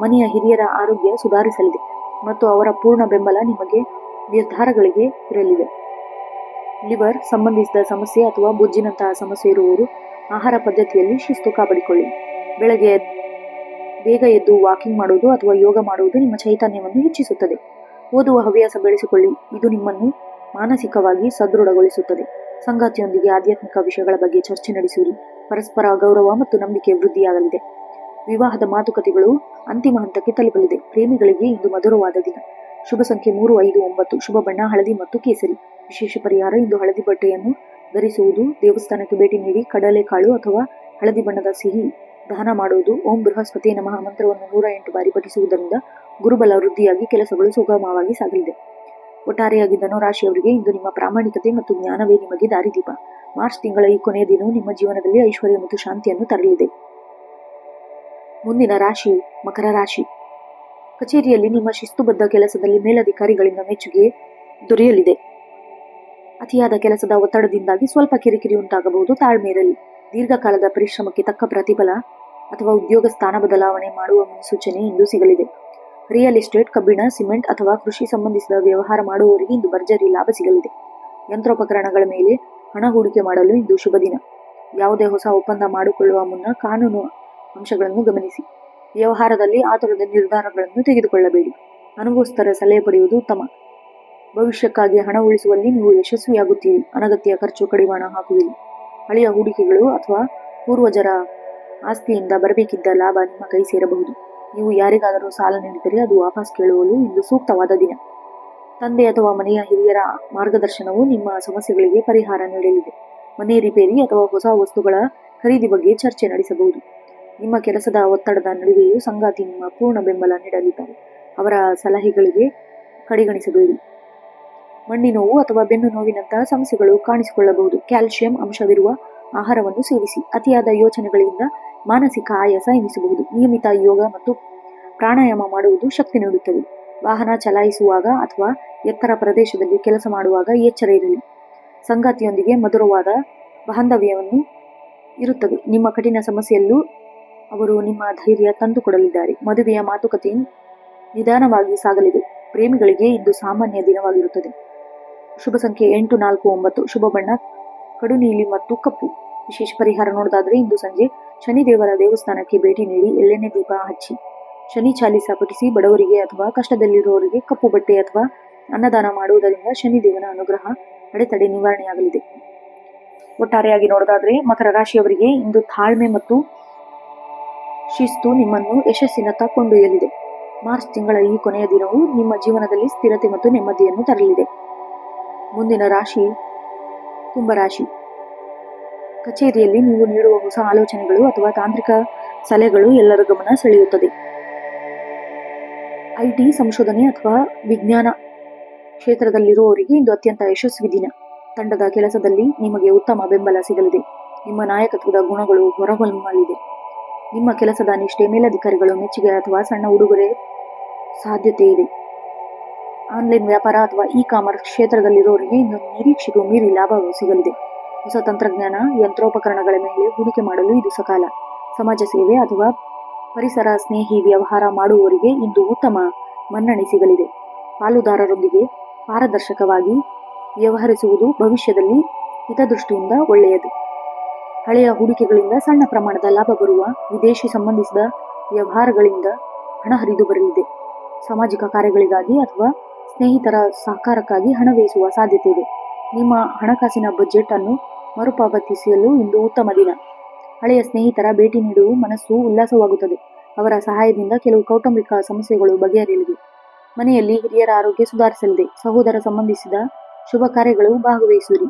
ಮನೆಯ ಹಿರಿಯರ ಆರೋಗ್ಯ ಸುಧಾರಿಸಲಿದೆ ಮತ್ತು ಅವರ ಪೂರ್ಣ ಬೆಂಬಲ ನಿಮಗೆ ನಿರ್ಧಾರಗಳಿಗೆ ಇರಲಿದೆ. ಲಿವರ್ ಸಂಬಂಧಿಸಿದ ಸಮಸ್ಯೆ ಅಥವಾ ಬೊಜ್ಜಿನಂತಹ ಸಮಸ್ಯೆ ಇರುವವರು ಆಹಾರ ಪದ್ಧತಿಯಲ್ಲಿ ಶಿಸ್ತು ಕಾಪಾಡಿಕೊಳ್ಳಿ. ಬೆಳಗ್ಗೆ ಬೇಗ ಎದ್ದು ವಾಕಿಂಗ್ ಮಾಡುವುದು ಅಥವಾ ಯೋಗ ಮಾಡುವುದು ನಿಮ್ಮ ಚೈತನ್ಯವನ್ನು ಹೆಚ್ಚಿಸುತ್ತದೆ. ಓದುವ ಹವ್ಯಾಸ ಬೆಳೆಸಿಕೊಳ್ಳಿ. ಇದು ನಿಮ್ಮನ್ನು ಮಾನಸಿಕವಾಗಿ ಸದೃಢಗೊಳಿಸುತ್ತದೆ. ಸಂಗಾತಿಯೊಂದಿಗೆ ಆಧ್ಯಾತ್ಮಿಕ ವಿಷಯಗಳ ಬಗ್ಗೆ ಚರ್ಚೆ ನಡೆಸುವಿರಿ. ಪರಸ್ಪರ ಗೌರವ ಮತ್ತು ನಂಬಿಕೆ ವೃದ್ಧಿಯಾಗಲಿದೆ. ವಿವಾಹದ ಮಾತುಕತೆಗಳು ಅಂತಿಮ ಹಂತಕ್ಕೆ ತಲುಪಲಿದೆ. ಪ್ರೇಮಿಗಳಿಗೆ ಇಂದು ಮಧುರವಾದ ದಿನ. ಶುಭ ಸಂಖ್ಯೆ 3, 5, 9. ಶುಭ ಬಣ್ಣ ಹಳದಿ ಮತ್ತು ಕೇಸರಿ. ವಿಶೇಷ ಪರಿಹಾರ ಇಂದು ಹಳದಿ ಬಟ್ಟೆಯನ್ನು ಧರಿಸುವುದು. ದೇವಸ್ಥಾನಕ್ಕೆ ಭೇಟಿ ನೀಡಿ ಕಡಲೆಕಾಳು ಅಥವಾ ಹಳದಿ ಬಣ್ಣದ ಸಿಹಿ ದಾನ ಮಾಡುವುದು. ಓಂ ಬೃಹಸ್ಪತಿ ನಮಃ ಮಂತ್ರವನ್ನು 108 ಬಾರಿ ಪಠಿಸುವುದರಿಂದ ಗುರುಬಲ ವೃದ್ಧಿಯಾಗಿ ಕೆಲಸಗಳು ಸುಗಮವಾಗಿ ಸಾಗಲಿದೆ. ಒಟ್ಟಾರೆಯಾಗಿ ಧನುರಾಶಿಯವರಿಗೆ ಇಂದು ನಿಮ್ಮ ಪ್ರಾಮಾಣಿಕತೆ ಮತ್ತು ಜ್ಞಾನವೇ ನಿಮಗೆ ದಾರಿದೀಪ. ಮಾರ್ಚ್ ತಿಂಗಳ ಈ ಕೊನೆಯ ದಿನವು ನಿಮ್ಮ ಜೀವನದಲ್ಲಿ ಐಶ್ವರ್ಯ ಮತ್ತು ಶಾಂತಿಯನ್ನು ತರಲಿದೆ. ಮುಂದಿನ ರಾಶಿ ಮಕರ ರಾಶಿ. ಕಚೇರಿಯಲ್ಲಿ ನಿಮ್ಮ ಶಿಸ್ತುಬದ್ಧ ಕೆಲಸದಲ್ಲಿ ಮೇಲಧಿಕಾರಿಗಳಿಂದ ಮೆಚ್ಚುಗೆ ದೊರೆಯಲಿದೆ. ಅತಿಯಾದ ಕೆಲಸದ ಒತ್ತಡದಿಂದಾಗಿ ಸ್ವಲ್ಪ ಕಿರಿಕಿರಿ ಉಂಟಾಗಬಹುದು. ತಾಳ್ಮೆ ಇರಲಿ. ದೀರ್ಘಕಾಲದ ಪರಿಶ್ರಮಕ್ಕೆ ತಕ್ಕ ಪ್ರತಿಫಲ ಅಥವಾ ಉದ್ಯೋಗ ಸ್ಥಾನ ಬದಲಾವಣೆ ಮಾಡುವ ಮುನ್ಸೂಚನೆ ಇಂದು ಸಿಗಲಿದೆ. ರಿಯಲ್ ಎಸ್ಟೇಟ್, ಕಬ್ಬಿಣ, ಸಿಮೆಂಟ್ ಅಥವಾ ಕೃಷಿ ಸಂಬಂಧಿಸಿದ ವ್ಯವಹಾರ ಮಾಡುವವರಿಗೆ ಇಂದು ಭರ್ಜರಿ ಲಾಭ ಸಿಗಲಿದೆ. ಯಂತ್ರೋಪಕರಣಗಳ ಮೇಲೆ ಹಣ ಹೂಡಿಕೆ ಮಾಡಲು ಇಂದು ಶುಭ ದಿನ. ಯಾವುದೇ ಹೊಸ ಒಪ್ಪಂದ ಮಾಡಿಕೊಳ್ಳುವ ಮುನ್ನ ಕಾನೂನು ಅಂಶಗಳನ್ನು ಗಮನಿಸಿ. ವ್ಯವಹಾರದಲ್ಲಿ ಆತುರದ ನಿರ್ಧಾರಗಳನ್ನು ತೆಗೆದುಕೊಳ್ಳಬೇಡಿ. ಅನುಭವಸ್ಥರ ಸಲಹೆ ಪಡೆಯುವುದು ಉತ್ತಮ. ಭವಿಷ್ಯಕ್ಕಾಗಿ ಹಣ ಉಳಿಸುವಲ್ಲಿ ನೀವು ಯಶಸ್ವಿಯಾಗುತ್ತೀರಿ. ಅನಗತ್ಯ ಖರ್ಚು ಕಡಿವಾಣ ಹಾಕುವಿರಿ. ಹಳೆಯ ಹೂಡಿಕೆಗಳು ಅಥವಾ ಪೂರ್ವಜರ ಆಸ್ತಿಯಿಂದ ಬರಬೇಕಿದ್ದ ಲಾಭ ನಿಮ್ಮ ಕೈ ಸೇರಬಹುದು. ನೀವು ಯಾರಿಗಾದರೂ ಸಾಲ ನೀಡಿದರೆ ಅದು ವಾಪಸ್ ಕೇಳುವಲು ಇಂದು ಸೂಕ್ತವಾದ ದಿನ. ತಂದೆ ಅಥವಾ ಮನೆಯ ಹಿರಿಯರ ಮಾರ್ಗದರ್ಶನವು ನಿಮ್ಮ ಸಮಸ್ಯೆಗಳಿಗೆ ಪರಿಹಾರ ನೀಡಲಿದೆ. ಮನೆ ರಿಪೇರಿ ಅಥವಾ ಹೊಸ ವಸ್ತುಗಳ ಖರೀದಿ ಬಗ್ಗೆ ಚರ್ಚೆ ನಡೆಸಬಹುದು. ನಿಮ್ಮ ಕೆಲಸದ ಒತ್ತಡದ ನಡುವೆಯೂ ಸಂಗಾತಿ ನಿಮ್ಮ ಪೂರ್ಣ ಬೆಂಬಲ ನೀಡಲಿದ್ದಾರೆ. ಅವರ ಸಲಹೆಗಳಿಗೆ ಕಡೆಗಣಿಸಬೇಡಿ. ಮಂಡಿ ನೋವು ಅಥವಾ ಬೆನ್ನು ನೋವಿನಂತಹ ಸಮಸ್ಯೆಗಳು ಕಾಣಿಸಿಕೊಳ್ಳಬಹುದು. ಕ್ಯಾಲ್ಸಿಯಂ ಅಂಶವಿರುವ ಆಹಾರವನ್ನು ಸೇವಿಸಿ. ಅತಿಯಾದ ಯೋಚನೆಗಳಿಂದ ಮಾನಸಿಕ ಆಯಾಸ ಎನಿಸಬಹುದು. ನಿಯಮಿತ ಯೋಗ ಮತ್ತು ಪ್ರಾಣಾಯಾಮ ಮಾಡುವುದು ಶಕ್ತಿ ನೀಡುತ್ತದೆ. ವಾಹನ ಚಲಾಯಿಸುವಾಗ ಅಥವಾ ಎತ್ತರ ಪ್ರದೇಶದಲ್ಲಿ ಕೆಲಸ ಮಾಡುವಾಗ ಎಚ್ಚರ ಇರಲಿ. ಸಂಗಾತಿಯೊಂದಿಗೆ ಮಧುರವಾದ ಬಾಂಧವ್ಯವನ್ನು ಇರುತ್ತದೆ. ನಿಮ್ಮ ಕಠಿಣ ಸಮಸ್ಯೆಯಲ್ಲೂ ಅವರು ನಿಮ್ಮ ಧೈರ್ಯ ತಂದುಕೊಡಲಿದ್ದಾರೆ. ಮದುವೆಯ ಮಾತುಕತೆ ನಿಧಾನವಾಗಿ ಸಾಗಲಿದೆ. ಪ್ರೇಮಿಗಳಿಗೆ ಇಂದು ಸಾಮಾನ್ಯ ದಿನವಾಗಿರುತ್ತದೆ. ಶುಭ ಸಂಖ್ಯೆ 8, 4, 9. ಶುಭ ಬಣ್ಣ ಕಡು ನೀಲಿ ಮತ್ತು ಕಪ್ಪು. ವಿಶೇಷ ಪರಿಹಾರ ನೋಡೋದಾದ್ರೆ ಇಂದು ಸಂಜೆ ಶನಿದೇವರ ದೇವಸ್ಥಾನಕ್ಕೆ ಭೇಟಿ ನೀಡಿ ಎಳ್ಳೆಣ್ಣೆ ದೀಪ ಹಚ್ಚಿ ಶನಿ ಚಾಲಿಸ ಪಠಿಸಿ ಬಡವರಿಗೆ ಅಥವಾ ಕಷ್ಟದಲ್ಲಿರುವವರಿಗೆ ಕಪ್ಪು ಬಟ್ಟೆ ಅಥವಾ ಅನ್ನದಾನ ಮಾಡುವುದರಿಂದ ಶನಿದೇವನ ಅನುಗ್ರಹ ಅಡೆತಡೆ ನಿವಾರಣೆಯಾಗಲಿದೆ. ಒಟ್ಟಾರೆಯಾಗಿ ನೋಡೋದಾದ್ರೆ ಮಕರ ರಾಶಿಯವರಿಗೆ ಇಂದು ತಾಳ್ಮೆ ಮತ್ತು ಶಿಸ್ತು ನಿಮ್ಮನ್ನು ಯಶಸ್ಸಿನತ್ತ ಕೊಂಡೊಯ್ಯಲಿದೆ. ಮಾರ್ಚ್ ತಿಂಗಳ ಈ ಕೊನೆಯ ದಿನವು ನಿಮ್ಮ ಜೀವನದಲ್ಲಿ ಸ್ಥಿರತೆ ಮತ್ತು ನೆಮ್ಮದಿಯನ್ನು ತರಲಿದೆ. ಮುಂದಿನ ರಾಶಿ ಕುಂಭರಾಶಿ. ಕಚೇರಿಯಲ್ಲಿ ನೀವು ನೀಡುವ ಹೊಸ ಆಲೋಚನೆಗಳು ಅಥವಾ ತಾಂತ್ರಿಕ ಸಲಹೆಗಳು ಎಲ್ಲರ ಗಮನ ಸೆಳೆಯುತ್ತದೆ. ಐಟಿ, ಸಂಶೋಧನೆ ಅಥವಾ ವಿಜ್ಞಾನ ಕ್ಷೇತ್ರದಲ್ಲಿರುವವರಿಗೆ ಇಂದು ಅತ್ಯಂತ ಯಶಸ್ವಿ ದಿನ. ತಂಡದ ಕೆಲಸದಲ್ಲಿ ನಿಮಗೆ ಉತ್ತಮ ಬೆಂಬಲ ಸಿಗಲಿದೆ. ನಿಮ್ಮ ನಾಯಕತ್ವದ ಗುಣಗಳು ಹೊರಹೊಮ್ಮಲಿದೆ. ನಿಮ್ಮ ಕೆಲಸದ ನಿಷ್ಠೆ ಮೇಲಧಿಕಾರಿಗಳು ಮೆಚ್ಚುಗೆ ಅಥವಾ ಸಣ್ಣ ಉಡುಗೊರೆ ಸಾಧ್ಯತೆ ಇದೆ. ಆನ್ಲೈನ್ ವ್ಯಾಪಾರ ಅಥವಾ ಇ-ಕಾಮರ್ಸ್ ಕ್ಷೇತ್ರದಲ್ಲಿರೋರಿಗೆ ಇಂದು ನಿರೀಕ್ಷೆಗೂ ಮೀರಿ ಲಾಭ ಸಿಗಲಿದೆ. ಹೊಸ ತಂತ್ರಜ್ಞಾನ, ಯಂತ್ರೋಪಕರಣಗಳ ಮೇಲೆ ಹೂಡಿಕೆ ಮಾಡಲು ಇದು ಸಕಾಲ. ಸಮಾಜ ಸೇವೆ ಅಥವಾ ಪರಿಸರ ಸ್ನೇಹಿ ವ್ಯವಹಾರ ಮಾಡುವವರಿಗೆ ಇಂದು ಉತ್ತಮ ಮನ್ನಣೆ ಸಿಗಲಿದೆ. ಪಾಲುದಾರರೊಂದಿಗೆ ಪಾರದರ್ಶಕವಾಗಿ ವ್ಯವಹರಿಸುವುದು ಭವಿಷ್ಯದಲ್ಲಿ ಹಿತದೃಷ್ಟಿಯಿಂದ ಒಳ್ಳೆಯದು. ಹಳೆಯ ಹೂಡಿಕೆಗಳಿಂದ ಸಣ್ಣ ಪ್ರಮಾಣದ ಲಾಭ ಬರುವ ವಿದೇಶಿ ಸಂಬಂಧಿಸಿದ ವ್ಯವಹಾರಗಳಿಂದ ಹಣ ಹರಿದು ಬರಲಿದೆ. ಸಾಮಾಜಿಕ ಕಾರ್ಯಗಳಿಗಾಗಿ ಅಥವಾ ಸ್ನೇಹಿತರ ಸಹಕಾರಕ್ಕಾಗಿ ಹಣ ವ್ಯಯಿಸುವ ಸಾಧ್ಯತೆ ಇದೆ. ನಿಮ್ಮ ಹಣಕಾಸಿನ ಬಜೆಟ್ ಅನ್ನು ಮರುಪಾವತಿಸಲು ಇಂದು ಉತ್ತಮ ದಿನ. ಹಳೆಯ ಸ್ನೇಹಿತರ ಭೇಟಿ ನೀಡುವ ಮನಸ್ಸು ಉಲ್ಲಾಸವಾಗುತ್ತದೆ. ಅವರ ಸಹಾಯದಿಂದ ಕೆಲವು ಕೌಟುಂಬಿಕ ಸಮಸ್ಯೆಗಳು ಬಗೆಹರಿಯಲಿವೆ. ಮನೆಯಲ್ಲಿ ಹಿರಿಯರ ಆರೋಗ್ಯ ಸುಧಾರಿಸಲಿದೆ. ಸಹೋದರ ಸಂಬಂಧಿಸಿದ ಶುಭ ಕಾರ್ಯಗಳು ಭಾಗವಹಿಸುವಿರಿ.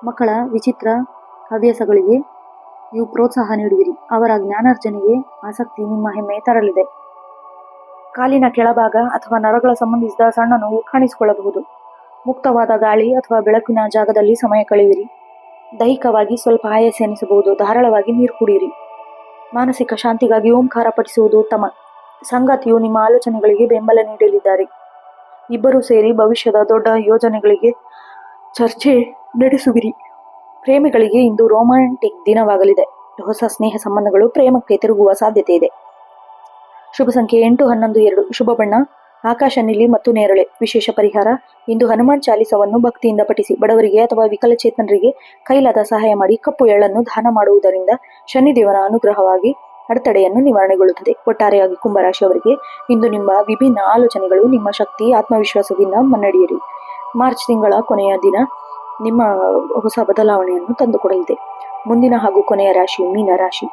ಮಕ್ಕಳ ವಿಚಿತ್ರ ಹವ್ಯಾಸಗಳಿಗೆ ನೀವು ಪ್ರೋತ್ಸಾಹ ನೀಡುವಿರಿ. ಅವರ ಜ್ಞಾನಾರ್ಜನೆಗೆ ಆಸಕ್ತಿ ನಿಮ್ಮ ಹೆಮ್ಮೆ ತರಲಿದೆ. ಕಾಲಿನ ಕೆಳಭಾಗ ಅಥವಾ ನರಗಳ ಸಂಬಂಧಿಸಿದ ಸಣ್ಣ ನೋವು ಕಾಣಿಸಿಕೊಳ್ಳಬಹುದು. ಮುಕ್ತವಾದ ಗಾಳಿ ಅಥವಾ ಬೆಳಕಿನ ಜಾಗದಲ್ಲಿ ಸಮಯ ಕಳೆಯಿರಿ. ದೈಹಿಕವಾಗಿ ಸ್ವಲ್ಪ ಆಯಾಸ ಎನಿಸಬಹುದು. ಧಾರಾಳವಾಗಿ ನೀರು ಕುಡಿಯಿರಿ. ಮಾನಸಿಕ ಶಾಂತಿಗಾಗಿ ಓಂಕಾರ ಪಠಿಸುವುದು ಉತ್ತಮ. ಸಂಗಾತಿಯು ನಿಮ್ಮ ಆಲೋಚನೆಗಳಿಗೆ ಬೆಂಬಲ ನೀಡಲಿದ್ದಾರೆ. ಇಬ್ಬರೂ ಸೇರಿ ಭವಿಷ್ಯದ ದೊಡ್ಡ ಯೋಜನೆಗಳಿಗೆ ಚರ್ಚೆ ನಡೆಸುವಿರಿ. ಪ್ರೇಮಿಗಳಿಗೆ ಇಂದು ರೊಮ್ಯಾಂಟಿಕ್ ದಿನವಾಗಲಿದೆ. ಹೊಸ ಸ್ನೇಹ ಸಂಬಂಧಗಳು ಪ್ರೇಮಕ್ಕೆ ತಿರುಗುವ ಸಾಧ್ಯತೆ ಇದೆ. ಶುಭ ಸಂಖ್ಯೆ 8, 11, 2. ಶುಭ ಬಣ್ಣ ಆಕಾಶ ನೀಲಿ ಮತ್ತು ನೇರಳೆ. ವಿಶೇಷ ಪರಿಹಾರ ಇಂದು ಹನುಮಾನ್ ಚಾಲಿಸವನ್ನು ಭಕ್ತಿಯಿಂದ ಪಠಿಸಿ. ಬಡವರಿಗೆ ಅಥವಾ ವಿಕಲಚೇತನರಿಗೆ ಕೈಲಾದ ಸಹಾಯ ಮಾಡಿ. ಕಪ್ಪು ಎಳ್ಳನ್ನು ದಾನ ಮಾಡುವುದರಿಂದ ಶನಿದೇವನ ಅನುಗ್ರಹವಾಗಿ ಅಡೆತಡೆಯನ್ನು ನಿವಾರಣೆಗೊಳ್ಳುತ್ತದೆ. ಒಟ್ಟಾರೆಯಾಗಿ ಕುಂಭರಾಶಿಯವರಿಗೆ ಇಂದು ನಿಮ್ಮ ವಿಭಿನ್ನ ಆಲೋಚನೆಗಳು ನಿಮ್ಮ ಶಕ್ತಿ ಆತ್ಮವಿಶ್ವಾಸದಿಂದ ಮುನ್ನಡೆಯಿರಿ. ಮಾರ್ಚ್ ತಿಂಗಳ ಕೊನೆಯ ದಿನ ನಿಮ್ಮ ಹೊಸ ಬದಲಾವಣೆಯನ್ನು ತಂದುಕೊಡಲಿದೆ. ಮುಂದಿನ ಹಾಗೂ ಕೊನೆಯ ರಾಶಿ ಮೀನ ರಾಶಿ.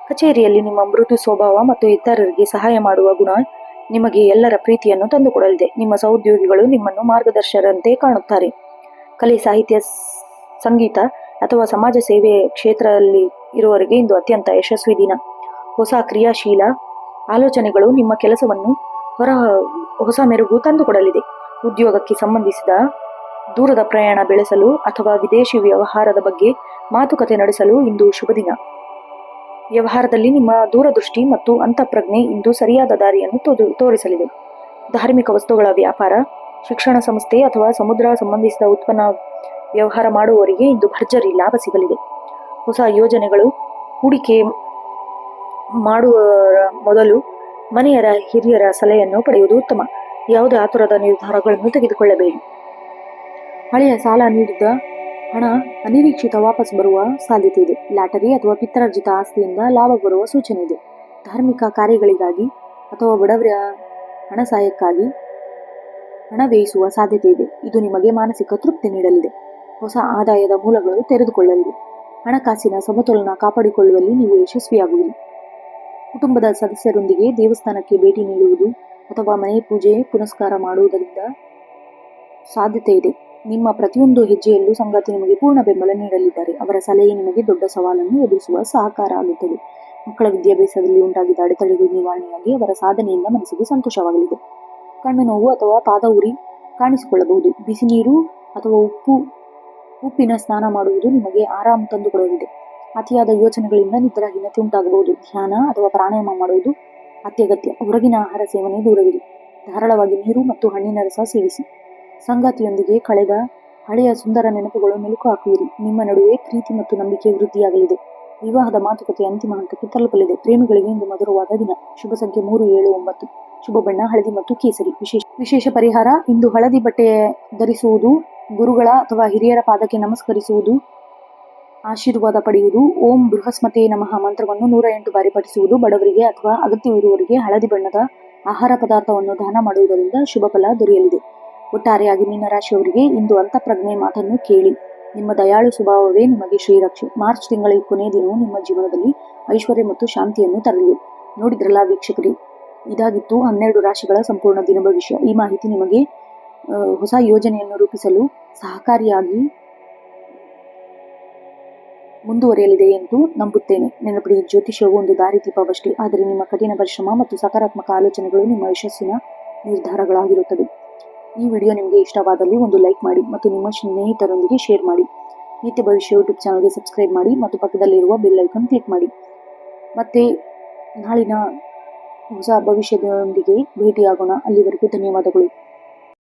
ಕಚೇರಿಯಲ್ಲಿ ನಿಮ್ಮ ಮೃದು ಸ್ವಭಾವ ಮತ್ತು ಇತರರಿಗೆ ಸಹಾಯ ಮಾಡುವ ಗುಣ ನಿಮಗೆ ಎಲ್ಲರ ಪ್ರೀತಿಯನ್ನು ತಂದುಕೊಡಲಿದೆ. ನಿಮ್ಮ ಸಹೋದ್ಯೋಗಿಗಳು ನಿಮ್ಮನ್ನು ಮಾರ್ಗದರ್ಶಕರಂತೆ ಕಾಣುತ್ತಾರೆ. ಕಲೆ, ಸಾಹಿತ್ಯ, ಸಂಗೀತ ಅಥವಾ ಸಮಾಜ ಸೇವೆ ಕ್ಷೇತ್ರದಲ್ಲಿ ಇರುವವರಿಗೆ ಇಂದು ಅತ್ಯಂತ ಯಶಸ್ವಿ ದಿನ. ಹೊಸ ಕ್ರಿಯಾಶೀಲ ಆಲೋಚನೆಗಳು ನಿಮ್ಮ ಕೆಲಸವನ್ನು ಹೊಸ ಮೆರುಗು ತಂದುಕೊಡಲಿದೆ. ಉದ್ಯೋಗಕ್ಕೆ ಸಂಬಂಧಿಸಿದ ದೂರದ ಪ್ರಯಾಣ ಬೆಳೆಸಲು ಅಥವಾ ವಿದೇಶಿ ವ್ಯವಹಾರದ ಬಗ್ಗೆ ಮಾತುಕತೆ ನಡೆಸಲು ಇಂದು ಶುಭ ದಿನ. ವ್ಯವಹಾರದಲ್ಲಿ ನಿಮ್ಮ ದೂರದೃಷ್ಟಿ ಮತ್ತು ಅಂತಃಪ್ರಜ್ಞೆ ಇಂದು ಸರಿಯಾದ ದಾರಿಯನ್ನು ತೋರಿಸಲಿದೆ. ಧಾರ್ಮಿಕ ವಸ್ತುಗಳ ವ್ಯಾಪಾರ, ಶಿಕ್ಷಣ ಸಂಸ್ಥೆ ಅಥವಾ ಸಮುದ್ರ ಸಂಬಂಧಿಸಿದ ಉತ್ಪನ್ನ ವ್ಯವಹಾರ ಮಾಡುವವರಿಗೆ ಇಂದು ಭರ್ಜರಿ ಲಾಭ ಸಿಗಲಿದೆ. ಹೊಸ ಯೋಜನೆಗಳು ಹೂಡಿಕೆ ಮಾಡುವ ಮೊದಲು ಮನೆಯರ ಹಿರಿಯರ ಸಲಹೆಯನ್ನು ಪಡೆಯುವುದು ಉತ್ತಮ. ಯಾವುದೇ ಆತುರದ ನಿರ್ಧಾರಗಳನ್ನು ತೆಗೆದುಕೊಳ್ಳಬೇಡಿ. ಹಳೆಯ ಸಾಲ ನೀಡಿದ್ದ ಹಣ ಅನಿರೀಕ್ಷಿತ ವಾಪಸ್ ಬರುವ ಸಾಧ್ಯತೆ ಇದೆ. ಲಾಟರಿ ಅಥವಾ ಪಿತ್ರಾರ್ಜಿತ ಆಸ್ತಿಯಿಂದ ಲಾಭ ಬರುವ ಸೂಚನೆ ಇದೆ. ಧಾರ್ಮಿಕ ಕಾರ್ಯಗಳಿಗಾಗಿ ಅಥವಾ ಬಡವರ ಹಣ ಸಹಾಯಕ್ಕಾಗಿ ಹಣ ವ್ಯಯಿಸುವ ಸಾಧ್ಯತೆ ಇದೆ. ಇದು ನಿಮಗೆ ಮಾನಸಿಕ ತೃಪ್ತಿ ನೀಡಲಿದೆ. ಹೊಸ ಆದಾಯದ ಮೂಲಗಳು ತೆರೆದುಕೊಳ್ಳಲಿವೆ. ಹಣಕಾಸಿನ ಸಮತೋಲನ ಕಾಪಾಡಿಕೊಳ್ಳುವಲ್ಲಿ ನೀವು ಯಶಸ್ವಿಯಾಗುವಿರಿ. ಕುಟುಂಬದ ಸದಸ್ಯರೊಂದಿಗೆ ದೇವಸ್ಥಾನಕ್ಕೆ ಭೇಟಿ ನೀಡುವುದು ಅಥವಾ ಮನೆ ಪೂಜೆ ಪುನಸ್ಕಾರ ಮಾಡುವುದರಿಂದ ಸಾಧ್ಯತೆ ಇದೆ. ನಿಮ್ಮ ಪ್ರತಿಯೊಂದು ಹೆಜ್ಜೆಯಲ್ಲೂ ಸಂಗಾತಿ ನಿಮಗೆ ಪೂರ್ಣ ಬೆಂಬಲ ನೀಡಲಿದ್ದಾರೆ. ಅವರ ಸಲಹೆ ನಿಮಗೆ ದೊಡ್ಡ ಸವಾಲನ್ನು ಎದುರಿಸುವ ಸಹಕಾರ ಆಗುತ್ತದೆ. ಮಕ್ಕಳ ವಿದ್ಯಾಭ್ಯಾಸದಲ್ಲಿ ಉಂಟಾಗಿದ್ದ ಅಡೆತಡೆಗಳು ನಿವಾರಣೆಯಾಗಿ ಅವರ ಸಾಧನೆಯಿಂದ ಮನಸ್ಸಿಗೆ ಸಂತೋಷವಾಗಲಿದೆ. ಕಣ್ಣು ನೋವು ಅಥವಾ ಪಾದ ಉರಿ ಕಾಣಿಸಿಕೊಳ್ಳಬಹುದು. ಬಿಸಿ ನೀರು ಅಥವಾ ಉಪ್ಪಿನ ಸ್ನಾನ ಮಾಡುವುದು ನಿಮಗೆ ಆರಾಮ ತಂದುಕೊಡಲಿದೆ. ಅತಿಯಾದ ಯೋಚನೆಗಳಿಂದ ನಿದ್ರಾಹೀನತೆ ಉಂಟಾಗಬಹುದು. ಧ್ಯಾನ ಅಥವಾ ಪ್ರಾಣಾಯಾಮ ಮಾಡುವುದು ಅತ್ಯಗತ್ಯ. ಹೊರಗಿನ ಆಹಾರ ಸೇವನೆ ದೂರವಿರಿ. ಧಾರಾಳವಾಗಿ ನೀರು ಮತ್ತು ಹಣ್ಣಿನ ರಸ ಸೇವಿಸಿ. ಸಂಗಾತಿಯೊಂದಿಗೆ ಕಳೆದ ಹಳೆಯ ಸುಂದರ ನೆನಪುಗಳು ಮೆಲುಕು ಹಾಕುವಿರಿ. ನಿಮ್ಮ ನಡುವೆ ಪ್ರೀತಿ ಮತ್ತು ನಂಬಿಕೆ ವೃದ್ಧಿಯಾಗಲಿದೆ. ವಿವಾಹದ ಮಾತುಕತೆ ಅಂತಿಮ ಹಂತಕ್ಕೆ ತಲುಪಲಿದೆ. ಪ್ರೇಮಿಗಳಿಗೆ ಇಂದು ಮಧುರವಾದ ದಿನ. ಶುಭ ಸಂಖ್ಯೆ 3, 7, 9. ಶುಭ ಬಣ್ಣ ಹಳದಿ ಮತ್ತು ಕೇಸರಿ. ವಿಶೇಷ ಪರಿಹಾರ ಇಂದು ಹಳದಿ ಬಟ್ಟೆ ಧರಿಸುವುದು, ಗುರುಗಳ ಅಥವಾ ಹಿರಿಯರ ಪಾದಕ್ಕೆ ನಮಸ್ಕರಿಸುವುದು, ಆಶೀರ್ವಾದ ಪಡೆಯುವುದು, ಓಂ ಬೃಹಸ್ಪತಿ ನಮಃ ಮಂತ್ರವನ್ನು 108 ಬಾರಿ ಪಠಿಸುವುದು, ಬಡವರಿಗೆ ಅಥವಾ ಅಗತ್ಯವಿರುವವರಿಗೆ ಹಳದಿ ಬಣ್ಣದ ಆಹಾರ ಪದಾರ್ಥವನ್ನು ದಾನ ಮಾಡುವುದರಿಂದ ಶುಭ ಫಲ ದೊರೆಯಲಿದೆ. ಒಟ್ಟಾರೆಯಾಗಿ ಮೀನರಾಶಿಯವರಿಗೆ ಇಂದು ಅಂತಃಪ್ರಜ್ಞೆ ಮಾತನ್ನು ಕೇಳಿ. ನಿಮ್ಮ ದಯಾಳು ಸ್ವಭಾವವೇ ನಿಮಗೆ ಶ್ರೀರಕ್ಷೆ. ಮಾರ್ಚ್ ತಿಂಗಳ ಈ ಕೊನೆಯ ದಿನವು ನಿಮ್ಮ ಜೀವನದಲ್ಲಿ ಐಶ್ವರ್ಯ ಮತ್ತು ಶಾಂತಿಯನ್ನು ತರಲಿದೆ. ನೋಡಿದ್ರಲ್ಲ ವೀಕ್ಷಕರೇ, ಇದಾಗಿತ್ತು 12 ರಾಶಿಗಳ ಸಂಪೂರ್ಣ ದಿನ ಭವಿಷ್ಯ. ಈ ಮಾಹಿತಿ ನಿಮಗೆ ಹೊಸ ಯೋಜನೆಯನ್ನು ರೂಪಿಸಲು ಸಹಕಾರಿಯಾಗಿ ಮುಂದುವರಿಯಲಿದೆ ಎಂದು ನಂಬುತ್ತೇನೆ. ನೆನಪಿಡಿ, ಜ್ಯೋತಿಷ್ಯವು ಒಂದು ದಾರಿದೀಪವಷ್ಟೇ, ಆದರೆ ನಿಮ್ಮ ಕಠಿಣ ಪರಿಶ್ರಮ ಮತ್ತು ಸಕಾರಾತ್ಮಕ ಆಲೋಚನೆಗಳು ನಿಮ್ಮ ಯಶಸ್ಸಿನ ನಿರ್ಧಾರಗಳಾಗಿರುತ್ತದೆ. ಈ ವಿಡಿಯೋ ನಿಮಗೆ ಇಷ್ಟವಾದಲ್ಲಿ ಒಂದು ಲೈಕ್ ಮಾಡಿ ಮತ್ತು ನಿಮ್ಮ ಸ್ನೇಹಿತರೊಂದಿಗೆ ಶೇರ್ ಮಾಡಿ. ನಿತ್ಯ ಭವಿಷ್ಯ ಯೂಟ್ಯೂಬ್ ಚಾನಲ್ಗೆ ಸಬ್ಸ್ಕ್ರೈಬ್ ಮಾಡಿ ಮತ್ತು ಪಕ್ಕದಲ್ಲಿರುವ ಬೆಲ್ ಐಕಾನ್ ಕ್ಲಿಕ್ ಮಾಡಿ. ಮತ್ತೆ ನಾಳಿನ ಹೊಸ ಭವಿಷ್ಯದೊಂದಿಗೆ ಭೇಟಿಯಾಗೋಣ. ಅಲ್ಲಿವರೆಗೂ ಧನ್ಯವಾದಗಳು.